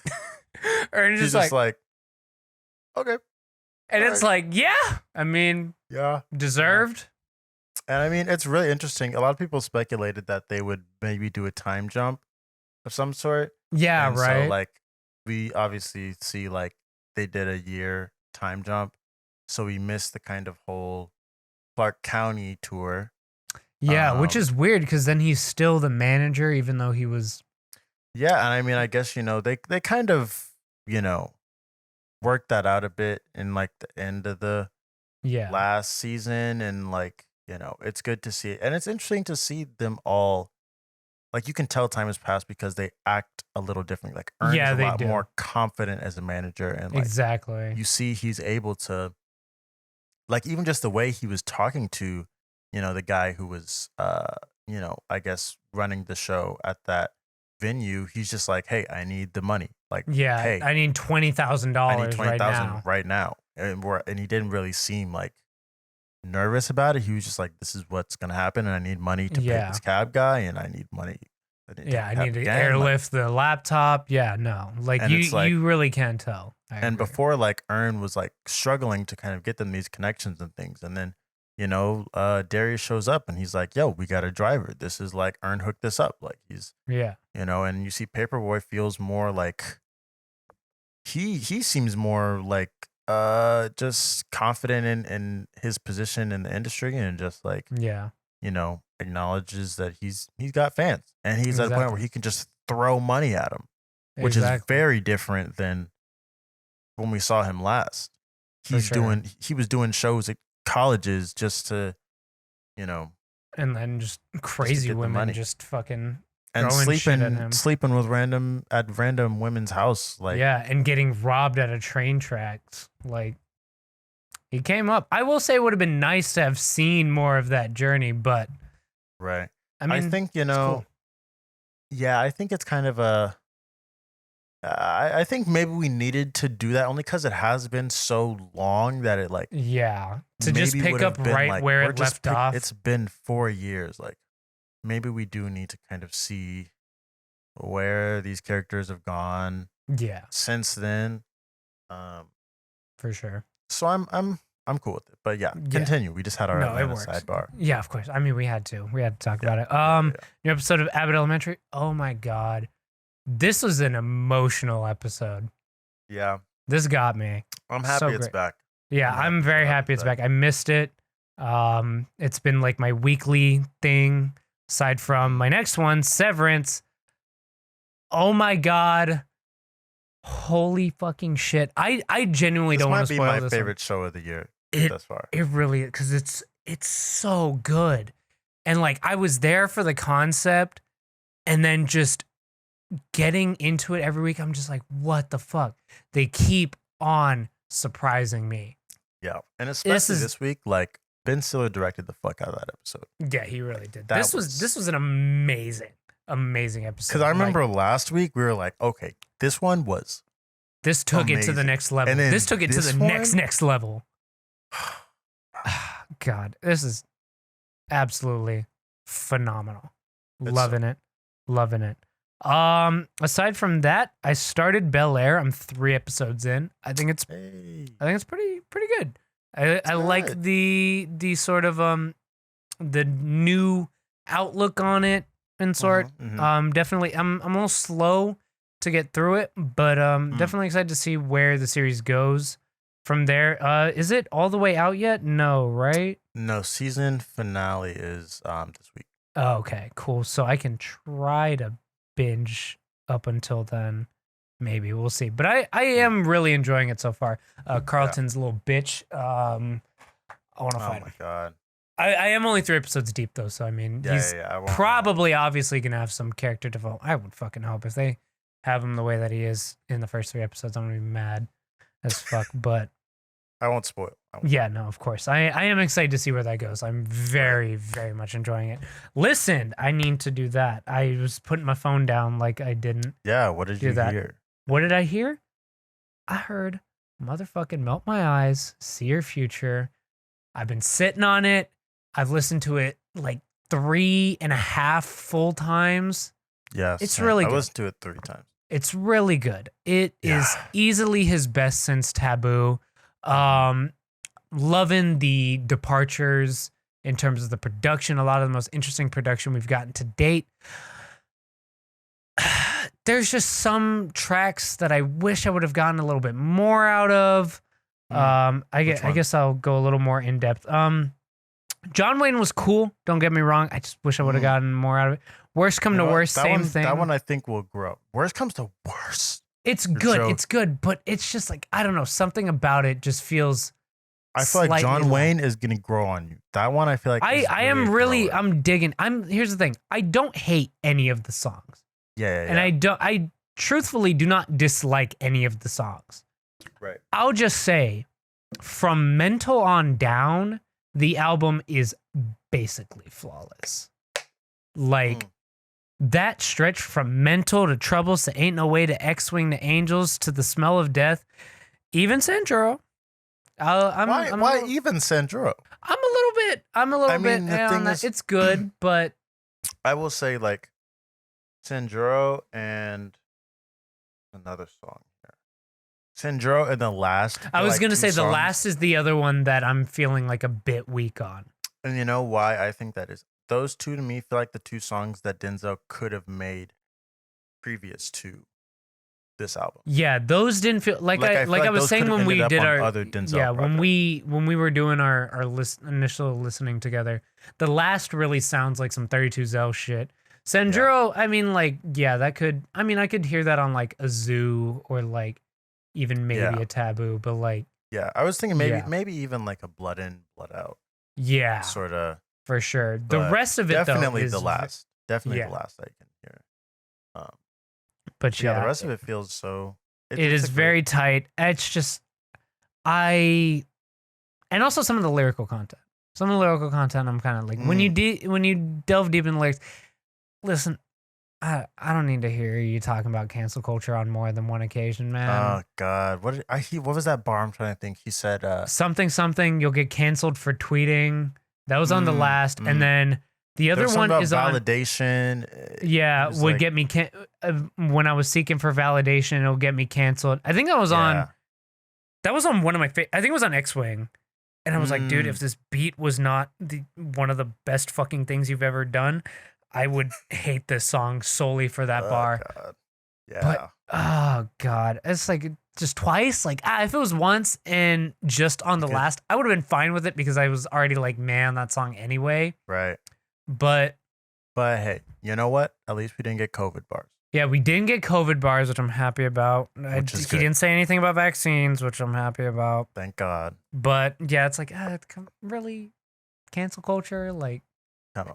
Ern is He's just like, okay. and it's like, yeah, I mean, Yeah. deserved. And I mean, it's really interesting. A lot of people speculated that they would maybe do a time jump of some sort. Yeah, And right. so, like, we obviously see, like, they did a year time jump. So we missed the kind of whole Clark County tour. Yeah, which is weird because then he's still the manager, even though he was. Yeah. And I mean, I guess, they kind of, worked that out a bit in, like, the end of the last season. And, like, it's good to see it. And it's interesting to see them all. Like, you can tell time has passed because they act a little differently. Like, Ern's a lot more confident as a manager. And, like, exactly. you see he's able to, like, even just the way he was talking to, the guy who was, I guess running the show at that venue. He's just like, hey, I need the money. Like, yeah, hey, I need $20,000 I need 20,000 right now. right now. And he didn't really seem like nervous about it. He was just like, this is what's going to happen. And I need money to pay this cab guy. And I need money. I need to airlift the laptop. Yeah, no. Like, you really can tell. And before, like, Ern was like struggling to kind of get them these connections and things. And then, Darius shows up and he's like, yo, we got a driver. This is like, Ern hooked this up. Like, he's, and you see Paperboy feels more like he seems more like just confident in his position in the industry and just like, acknowledges that he's got fans and he's at a point where he can just throw money at them, which is very different than when we saw him last. He was doing shows at colleges just to, and then just crazy women just fucking and sleeping with random women's house, like, and getting robbed at a train tracks. Like, he came up. I will say it would have been nice to have seen more of that journey, but right. I mean, I think cool. I think it's kind of a. I think maybe we needed to do that only because it has been so long that it like to just pick up right like, where it left off. It's been 4 years. Like, maybe we do need to kind of see where these characters have gone. Since then, for sure. So I'm cool with it. But continue. We just had our sidebar. Yeah, of course. I mean, we had to talk about it. New episode of Abbott Elementary. Oh my god. This was an emotional episode. Yeah. This got me. I'm happy it's back. Yeah, I'm very happy it's back. I missed it. It's been like my weekly thing, aside from my next one, Severance. Oh my god. Holy fucking shit. I genuinely don't want to spoil this. This might be my favorite show of the year thus far. It really is, because it's so good. And like, I was there for the concept, and then just getting into it every week, I'm just like, what the fuck? They keep on surprising me. Yeah. And especially this week, like, Ben Stiller directed the fuck out of that episode. Yeah, he really did. This was an amazing episode. Because I remember last week we were like, okay, this one was this took it to the next level. And this took it to the next level. God, this is absolutely phenomenal. Loving it. Aside from that, I started Bel Air. I'm 3 episodes in. I think it's pretty good. I like the sort of the new outlook on it and sort. Definitely, I'm a little slow to get through it, but definitely excited to see where the series goes from there. Is it all the way out yet? No, right? No, season finale is this week. Oh, okay, cool. So I can try to binge up until then. Maybe we'll see. But I am really enjoying it so far. Carlton's a little bitch. I want to fight Oh my him. god. I am only 3 episodes deep though, so I mean, he's I won't probably obviously gonna have some character development. I would fucking hope if they have him the way that he is in the first 3 episodes, I'm gonna be mad as fuck. But I won't spoil. yeah, no, of course. I am excited to see where that goes. I'm very, very much enjoying it. Listen, I need to do that. I was putting my phone down like I didn't. Yeah, what did you that. hear? What did I hear? I heard motherfucking Melt My Eyes, See Your Future. I've been sitting on it. I've listened to it like 3.5 full times. Yes. It's really good. I listened to it 3 times. It's really good. It is easily his best since Taboo. Loving the departures in terms of the production. A lot of the most interesting production we've gotten to date. There's just some tracks that I wish I would have gotten a little bit more out of. I guess I'll go a little more in depth. John Wayne was cool. Don't get me wrong. I just wish I would have gotten more out of it. Worst come to worst, same thing. That one I think will grow. Worst comes to worst. It's good. It's good, but it's just like, I don't know, something about it just feels. I feel like John Wayne is gonna grow on you. That one I feel like I'm digging. Here's the thing. I don't hate any of the songs. Yeah. And I truthfully do not dislike any of the songs. Right. I'll just say, from Mental on down, the album is basically flawless. Like that stretch from Mental to Troubles to Ain't No Way to X-Wing to Angels to The Smell of Death, even Sandro. Why even Sandro? I'm a little bit. On that. It's good, but I will say like Sandro and another song here. Sandro and The Last. I was gonna say The Last is the other one that I'm feeling like a bit weak on. And you know why I think that is? Those two to me feel like the 2 songs that Denzel could have made previous to this album. Yeah, those didn't feel like I was saying when we did our other Denzel. Yeah, when we were doing our initial listening together, The Last really sounds like some 32 Zell shit. Sandro, I mean, like, yeah, that could. I mean, I could hear that on like a Zoo or like even maybe a Taboo, but like. Yeah, I was thinking maybe even like a Blood In, Blood Out. Yeah, sort of. For sure. The rest of it definitely though, The Last. Definitely The Last I can hear. But the rest of it feels so. It is very tight. It's just and also some of the lyrical content. Some of the lyrical content, I'm kind of like when you delve deep in the lyrics. Listen, I don't need to hear you talking about cancel culture on more than one occasion, man. Oh God, what was that bar? I'm trying to think. He said something. You'll get canceled for tweeting. That was on The Last, and then the other one is validation. Yeah, would get me when I was seeking for validation. It'll get me canceled. I think that was on. That was on one of my. I think it was on X-Wing, and I was like, dude, if this beat was not one of the best fucking things you've ever done, I would hate this song solely for that bar. God. Yeah. But oh God, it's like just twice. Like if it was once and just on The Last, I would have been fine with it because I was already like, man, that song anyway. Right. But hey, you know what? At least we didn't get COVID bars. Yeah, we didn't get COVID bars, which I'm happy about. He didn't say anything about vaccines, which I'm happy about. Thank God. But yeah, it's like really cancel culture. Like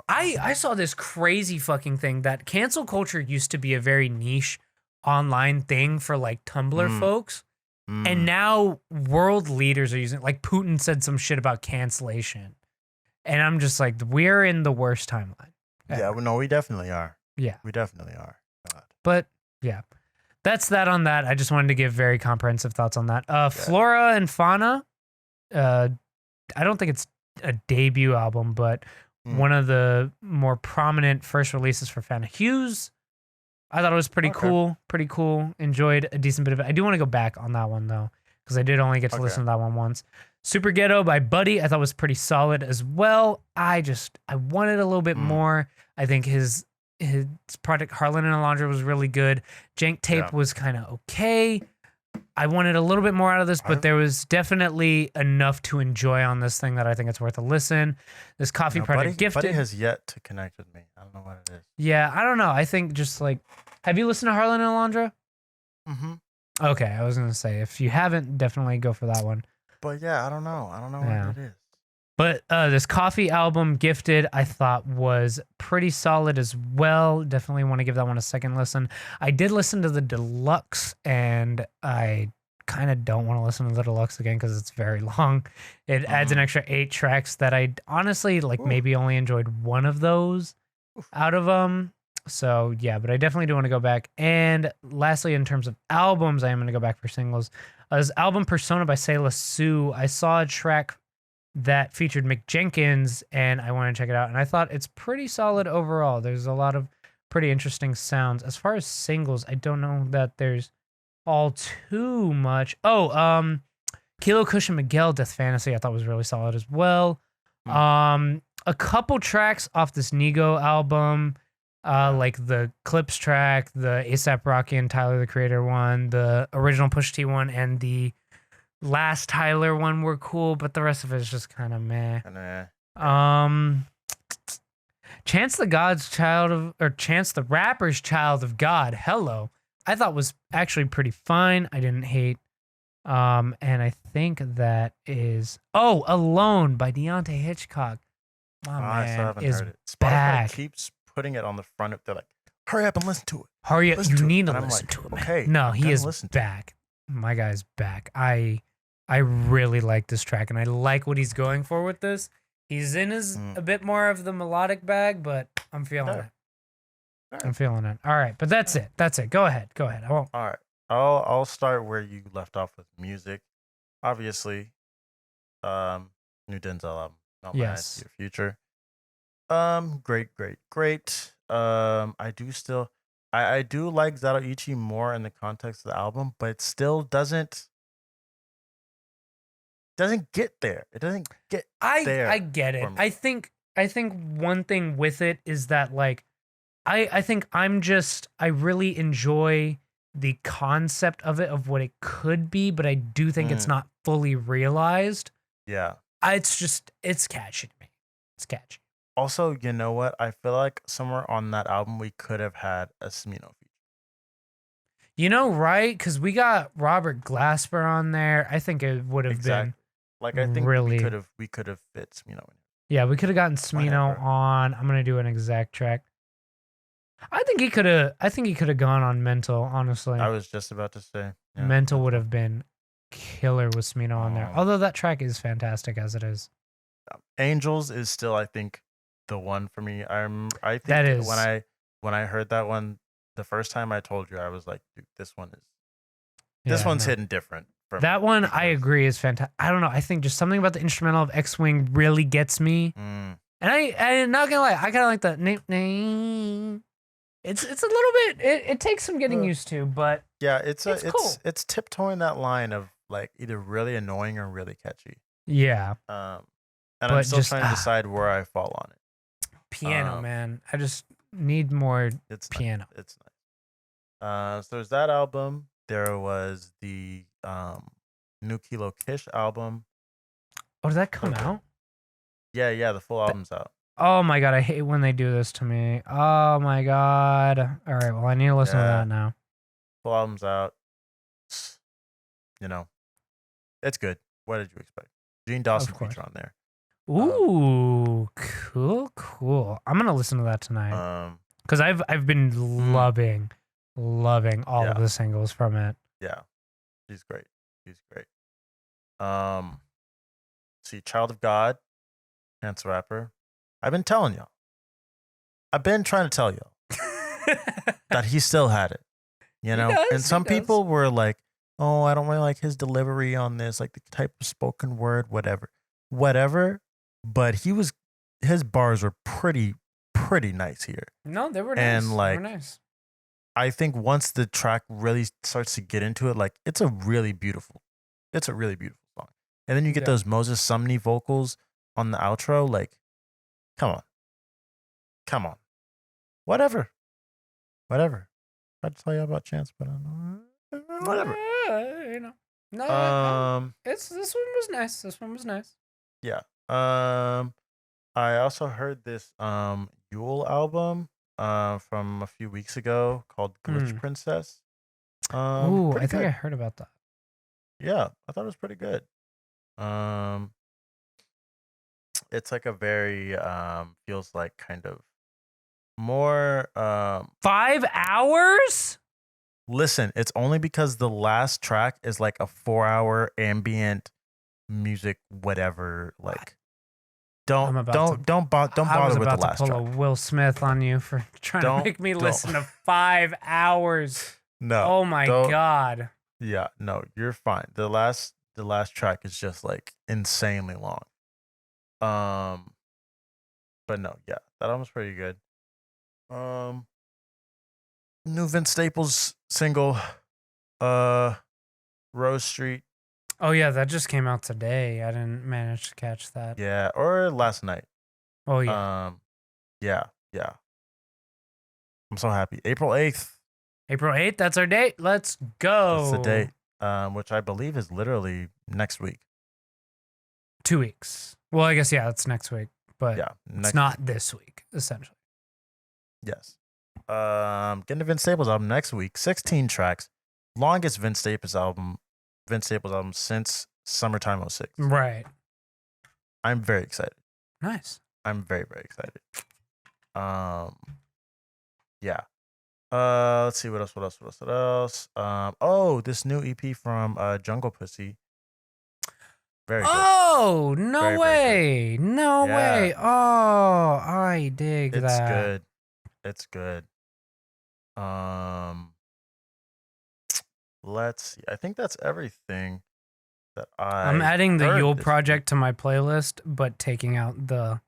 I saw this crazy fucking thing that cancel culture used to be a very niche online thing for like Tumblr folks. And now world leaders are using it. Like Putin said some shit about cancellation. And I'm just like, we're in the worst timeline. Yeah, well, no, we definitely are. Yeah. We definitely are. God. But yeah, that's that on that. I just wanted to give very comprehensive thoughts on that. Flora and Fauna, I don't think it's a debut album, but one of the more prominent first releases for Fana Hughes. I thought it was pretty cool. Enjoyed a decent bit of it. I do want to go back on that one though, because I did only get to Okay. listen to that one once. Super Ghetto by Buddy, I thought was pretty solid as well. I wanted a little bit Mm, more. I think his project Harlan and Alondra was really good. Jank Tape yeah. was kind of okay. I wanted a little bit more out of this, but I there was definitely enough to enjoy on this thing that I think it's worth a listen. This Coffee Project Gifted. Buddy has yet to connect with me. I don't know what it is. Yeah, I don't know. I think just like, have you listened to Harlan and Alondra? Mm-hmm. Okay, I was gonna say if you haven't, definitely go for that one. But yeah, I don't know. I don't know Yeah. what it is. But this Coffee album, Gifted, I thought was pretty solid as well. Definitely want to give that one a second listen. I did listen to the deluxe, and I kind of don't want to listen to the deluxe again because it's very long. It adds an extra 8 tracks that I honestly like. Ooh. Maybe only enjoyed one of those out of them. So yeah, but I definitely do want to go back. And lastly, in terms of albums, I am going to go back for singles. This album Persona by Sayla Sue, I saw a track that featured Mick Jenkins, and I want to check it out. And I thought it's pretty solid overall. There's a lot of pretty interesting sounds. As far as singles, I don't know that there's all too much. Oh, Kilo Kush and Miguel Death Fantasy, I thought was really solid as well. A couple tracks off this Nigo album, like the Clips track, the ASAP Rocky and Tyler the Creator one, the original Push T one, and the last Tyler one were cool, but the rest of it is just kind of meh. Chance the Rapper's Child of God, Hello, I thought was actually pretty fine. I didn't hate. And I think that is Alone by Deontay Hitchcock. My I still man haven't is heard it. Spotify back. keeps putting it on the front of. They're like, hurry up and listen to it. Hurry up! Listen You to it. need to And I'm listen like, to it, man. okay, No, I'm he gonna is listen to it. back. My guy's back. I really like this track, and I like what he's going for with this. He's in his a bit more of the melodic bag, but I'm feeling it. I'm feeling it. All right, but that's it. That's it. Go ahead. I won't. All right. I'll start where you left off with music. Obviously, new Denzel album. Not my eyes to your future. Great. I do like Zatoichi more in the context of the album, but it still doesn't get there. It doesn't get there. I get it. I think one thing with it is that like I think I really enjoy the concept of it, of what it could be, but I do think it's not fully realized. Yeah. It's catchy to me. It's catchy. Also, you know what? I feel like somewhere on that album we could have had a Smino feature. You know, right? Because we got Robert Glasper on there. I think it would have been like I think really we could have fit Smino in. Yeah, we could have gotten Smino on. I'm gonna do an exact track. I think he could have gone on Mental, honestly. I was just about to say. Yeah, Mental would have been killer with Smino on there. Although that track is fantastic as it is. Angels is still, I think, the one for me. I think that is when I heard that one the first time, I told you, I was like, dude, this one's hitting different. That one, I agree, is fantastic. I don't know. I think just something about the instrumental of X-Wing really gets me. And I'm not gonna lie, I kind of like the name. It's a little bit. It takes some getting used to, but yeah, it's cool. It's tiptoeing that line of like either really annoying or really catchy. Yeah. And I'm still trying to decide where I fall on it. Piano, man. I just need more piano. Nice. It's nice. So there's that album. There was the new Kilo Kish album. Oh, did that come out? Yeah, the full album's out. Oh my god, I hate when they do this to me. Oh my god. All right, well, I need to listen to that now. Full album's out. You know, it's good. What did you expect? Gene Dawson feature on there. Ooh, cool. I'm gonna listen to that tonight. Because I've been loving all of the singles from it. Yeah, she's great. See, Child of God, Chance the Rapper. I've been telling y'all. I've been trying to tell y'all that he still had it. You know, and some people were like, "Oh, I don't really like his delivery on this, like the type of spoken word, whatever." But his bars were pretty nice here. No, they were nice. And like, they were nice. I think once the track really starts to get into it, like it's a really beautiful It's a really beautiful song. And then you get Yeah. those Moses Sumney vocals on the outro. Like, come on, come on, whatever, whatever. I'd tell you about Chance, but whatever. You know. No, Um, it's this one was nice. This one was nice. yeah. I also heard this Yule album from a few weeks ago called Glitch Princess. Ooh, Pretty I think good. I heard about that. Yeah, I thought it was pretty good. It's like a very feels like kind of more 5 hours? listen, it's only because the last track is like a 4-hour ambient music whatever like I'm about to. don't I was bother with the about to last pull a track. Will Smith on you for trying to Don't make me don't listen to 5 hours. no. Oh my Don't god. yeah, no, you're fine. The last track is just like insanely long. Um but no, yeah, that album's pretty good. Um New Vince Staples single Rose Street. Oh yeah, that just came out today. I didn't manage to catch that. Yeah, or last night. Oh yeah. Yeah, yeah. I'm so happy. April 8th. April 8th, that's our date. Let's go. That's the date. Which I believe is literally next week. 2 weeks. Well, I guess yeah, it's next week, but Yeah, it's not this week, essentially. Yes. Getting the Vince Staples album next week. 16 tracks. Longest Vince Staples album since Summertime '06. Right. I'm very excited. Nice. I'm very, very excited. Yeah. Let's see what else. Oh, this new EP from Jungle Pussy. Very good. Oh, no Very, very way. No Yeah. way. Oh, I dig It's that. good. It's good. Let's see. I think that's everything that I'm adding the Yule Project to my playlist, but taking out the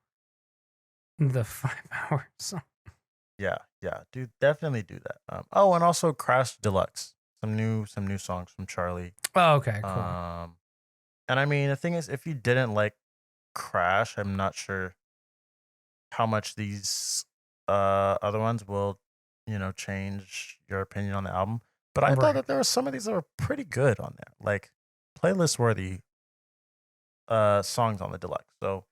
5 hours. Yeah, dude, definitely do that. Oh, and also Crash Deluxe. Some new songs from Charlie. Oh, okay, cool. And I mean, the thing is, if you didn't like Crash, I'm not sure how much these other ones will, change your opinion on the album. But I thought that there were some of these that were pretty good on there, like playlist worthy songs on the deluxe. So,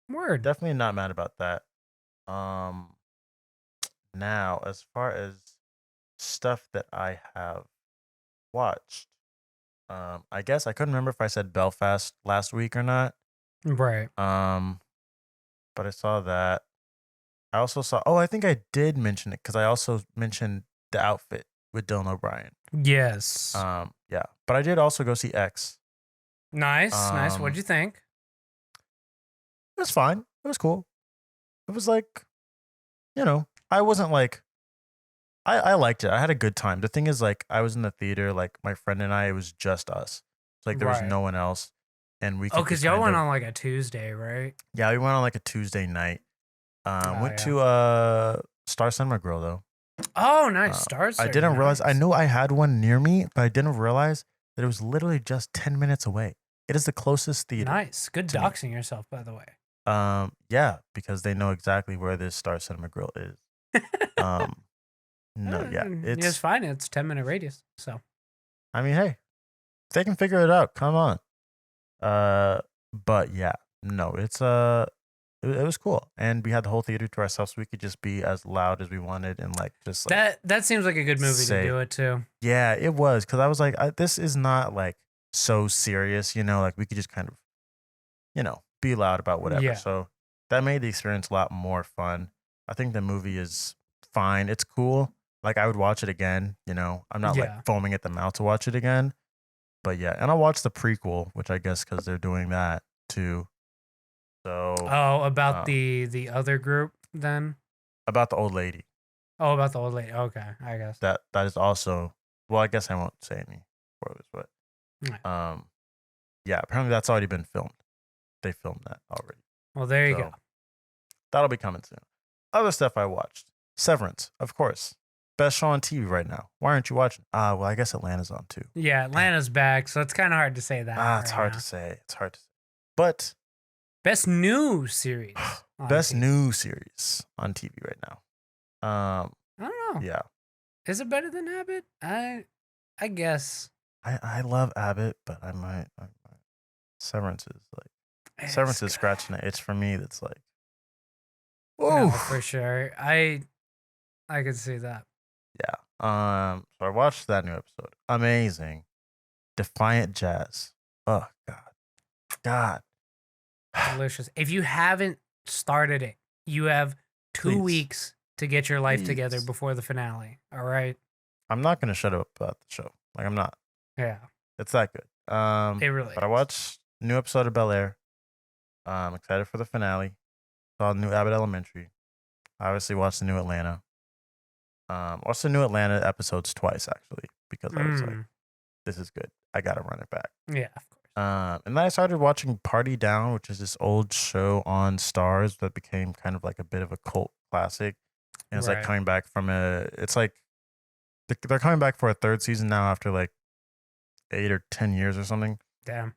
Word. definitely not mad about that. Now, as far as stuff that I have watched, I guess I couldn't remember if I said Belfast last week or not. Right. But I saw that. I also saw. Oh, I think I did mention it because I also mentioned The Outfit with Dylan O'Brien. Yes. Yeah, but I did also go see X. Nice. What'd you think? It was fine. It was cool. It was like, I wasn't like, I liked it. I had a good time. The thing is, like, I was in the theater, like my friend and I. It was just us. It's like there was no one else, and we. Oh, because y'all went on like a Tuesday, right? Yeah, we went on like a Tuesday night. Went to Star Cinema Grill though. Oh, nice. Stars. I didn't realize. I knew I had one near me, but I didn't realize that it was literally just 10 minutes away. It is the closest theater. Nice. Good doxing yourself, by the way. Yeah, because they know exactly where this Star Cinema Grill is. No, yeah, it's fine. It's 10-minute radius. So, I mean, hey, they can figure it out. Come on. But yeah, no, it's it was cool, and we had the whole theater to ourselves, so we could just be as loud as we wanted, and like just like that seems like a good movie to do it too. Yeah, it was, because I was like, this is not like so serious, like we could just kind of, be loud about whatever. Yeah. So that made the experience a lot more fun. I think the movie is fine. It's cool. Like I would watch it again. I'm not like foaming at the mouth to watch it again. But yeah, and I'll watch the prequel, which I guess because they're doing that too. So about the other group then? About the old lady. Oh, about the old lady. Okay, I guess. That is also, well, I guess I won't say any spoilers, but yeah, apparently that's already been filmed. They filmed that already. Well, there you go. That'll be coming soon. Other stuff I watched. Severance, of course. best show on TV right now. Why aren't you watching? Well, I guess Atlanta's on too. Yeah, Atlanta's back, so it's kind of hard to say that. It's hard to say. It's hard to say. But best new series. best new series on TV right now. I don't know. Yeah. Is it better than Abbott? I guess. I love Abbott, but I might Severance is like Severance is scratching an itch for me. That's like, no, for sure. I could see that. Yeah. So I watched that new episode. Amazing. Defiant Jazz. Oh God. Delicious. If you haven't started it, you have 2 weeks to get your life together before the finale. All right. I'm not gonna shut up about the show. Like I'm not. Yeah. It's that good. It really. But I watched new episode of Bel Air. I'm excited for the finale. Saw the new Abbott Elementary. I obviously watched the new Atlanta. Watched the new Atlanta episodes twice actually because I was like, this is good. I gotta run it back. Yeah, of course. And then I started watching Party Down, which is this old show on Stars that became kind of like a bit of a cult classic. And it's like coming back from it's like they're coming back for a third season now after like 8 or 10 years or something. Damn.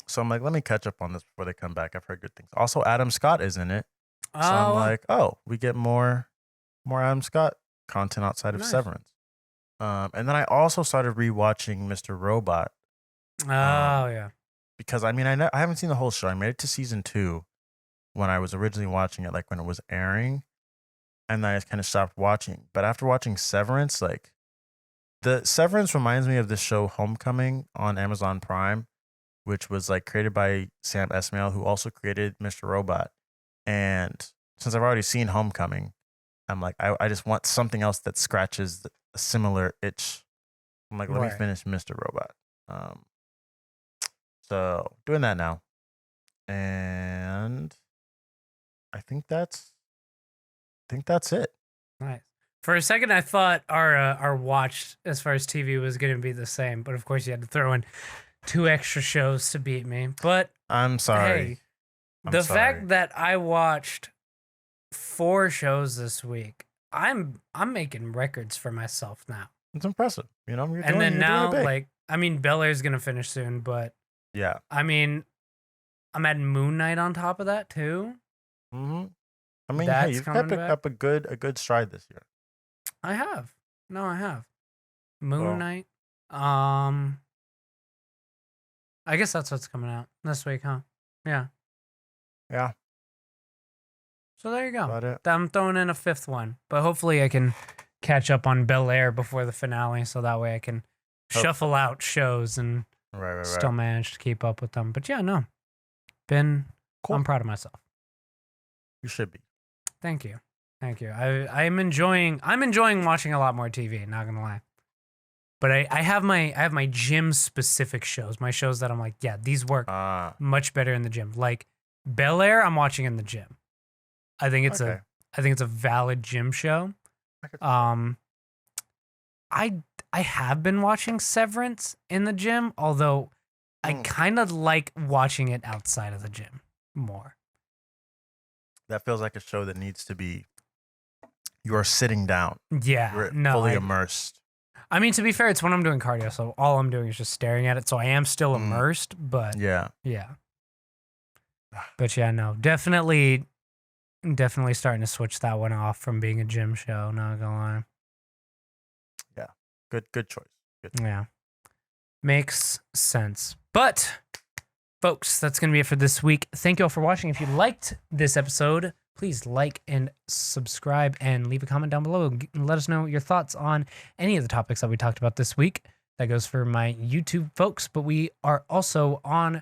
So I'm like, let me catch up on this before they come back. I've heard good things. Also, Adam Scott is in it. So I'm like, we get more Adam Scott content outside of Severance. And then I also started rewatching Mr. Robot. Yeah. Because I mean, I haven't seen the whole show. I made it to season 2 when I was originally watching it, like when it was airing. And then I just kind of stopped watching. But after watching Severance, like the Severance reminds me of this show Homecoming on Amazon Prime, which was like created by Sam Esmail, who also created Mr. Robot. And since I've already seen Homecoming, I'm like, I just want something else that scratches a similar itch. I'm like, let me finish Mr. Robot. So doing that now. And I think that's it. Nice. For a second, I thought our watch as far as TV was going to be the same, but of course you had to throw in 2 extra shows to beat me. But I'm sorry. Hey, the fact that I watched 4 shows this week, I'm making records for myself now. It's impressive, you know. And then now, like, I mean, Bel Air's gonna finish soon, but yeah, I mean, I'm adding Moon Knight on top of that too. Mm-hmm. I mean, hey, you've picked up a good stride this year. I have. No, I have. Moon Knight. I guess that's what's coming out this week, huh? Yeah. Yeah. So there you go. I'm throwing in a 5th one, but hopefully I can catch up on Bel Air before the finale, so that way I can shuffle out shows and still manage to keep up with them. But yeah, no, cool. I'm proud of myself. You should be. Thank you. I'm enjoying watching a lot more TV. Not gonna lie, but I have my gym specific shows. My shows that I'm like, yeah, these work much better in the gym. Like Bel Air, I'm watching in the gym. I think it's a valid gym show. I have been watching Severance in the gym, although I kind of like watching it outside of the gym more. That feels like a show that needs to be, you are sitting down. Yeah. You're fully immersed. I mean, to be fair, it's when I'm doing cardio, so all I'm doing is just staring at it. So I am still immersed, but yeah. But yeah, no, definitely starting to switch that one off from being a gym show. Not gonna lie. Yeah, good choice. Yeah, makes sense. But folks, that's gonna be it for this week. Thank you all for watching. If you liked this episode, please like and subscribe and leave a comment down below and let us know your thoughts on any of the topics that we talked about this week. That goes for my YouTube folks, but we are also on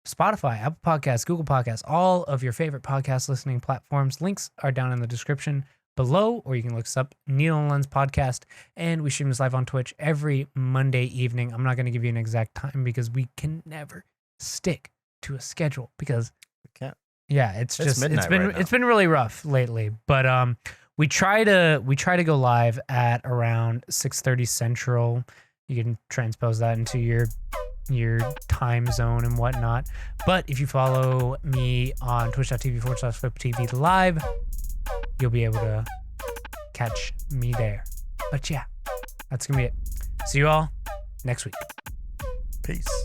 Spotify, Apple Podcasts, Google Podcasts, all of your favorite podcast listening platforms. Links are down in the description below, or you can look us up, Needle and Lens Podcast, and we stream this live on Twitch every Monday evening. I'm not going to give you an exact time because we can never stick to a schedule because we can't. Yeah, it's been really rough lately, but we try to go live at around 6:30 Central. You can transpose that into your time zone and whatnot. But if you follow me on twitch.tv/FlipTV live, you'll be able to catch me there. But yeah, that's going to be it. See you all next week. Peace.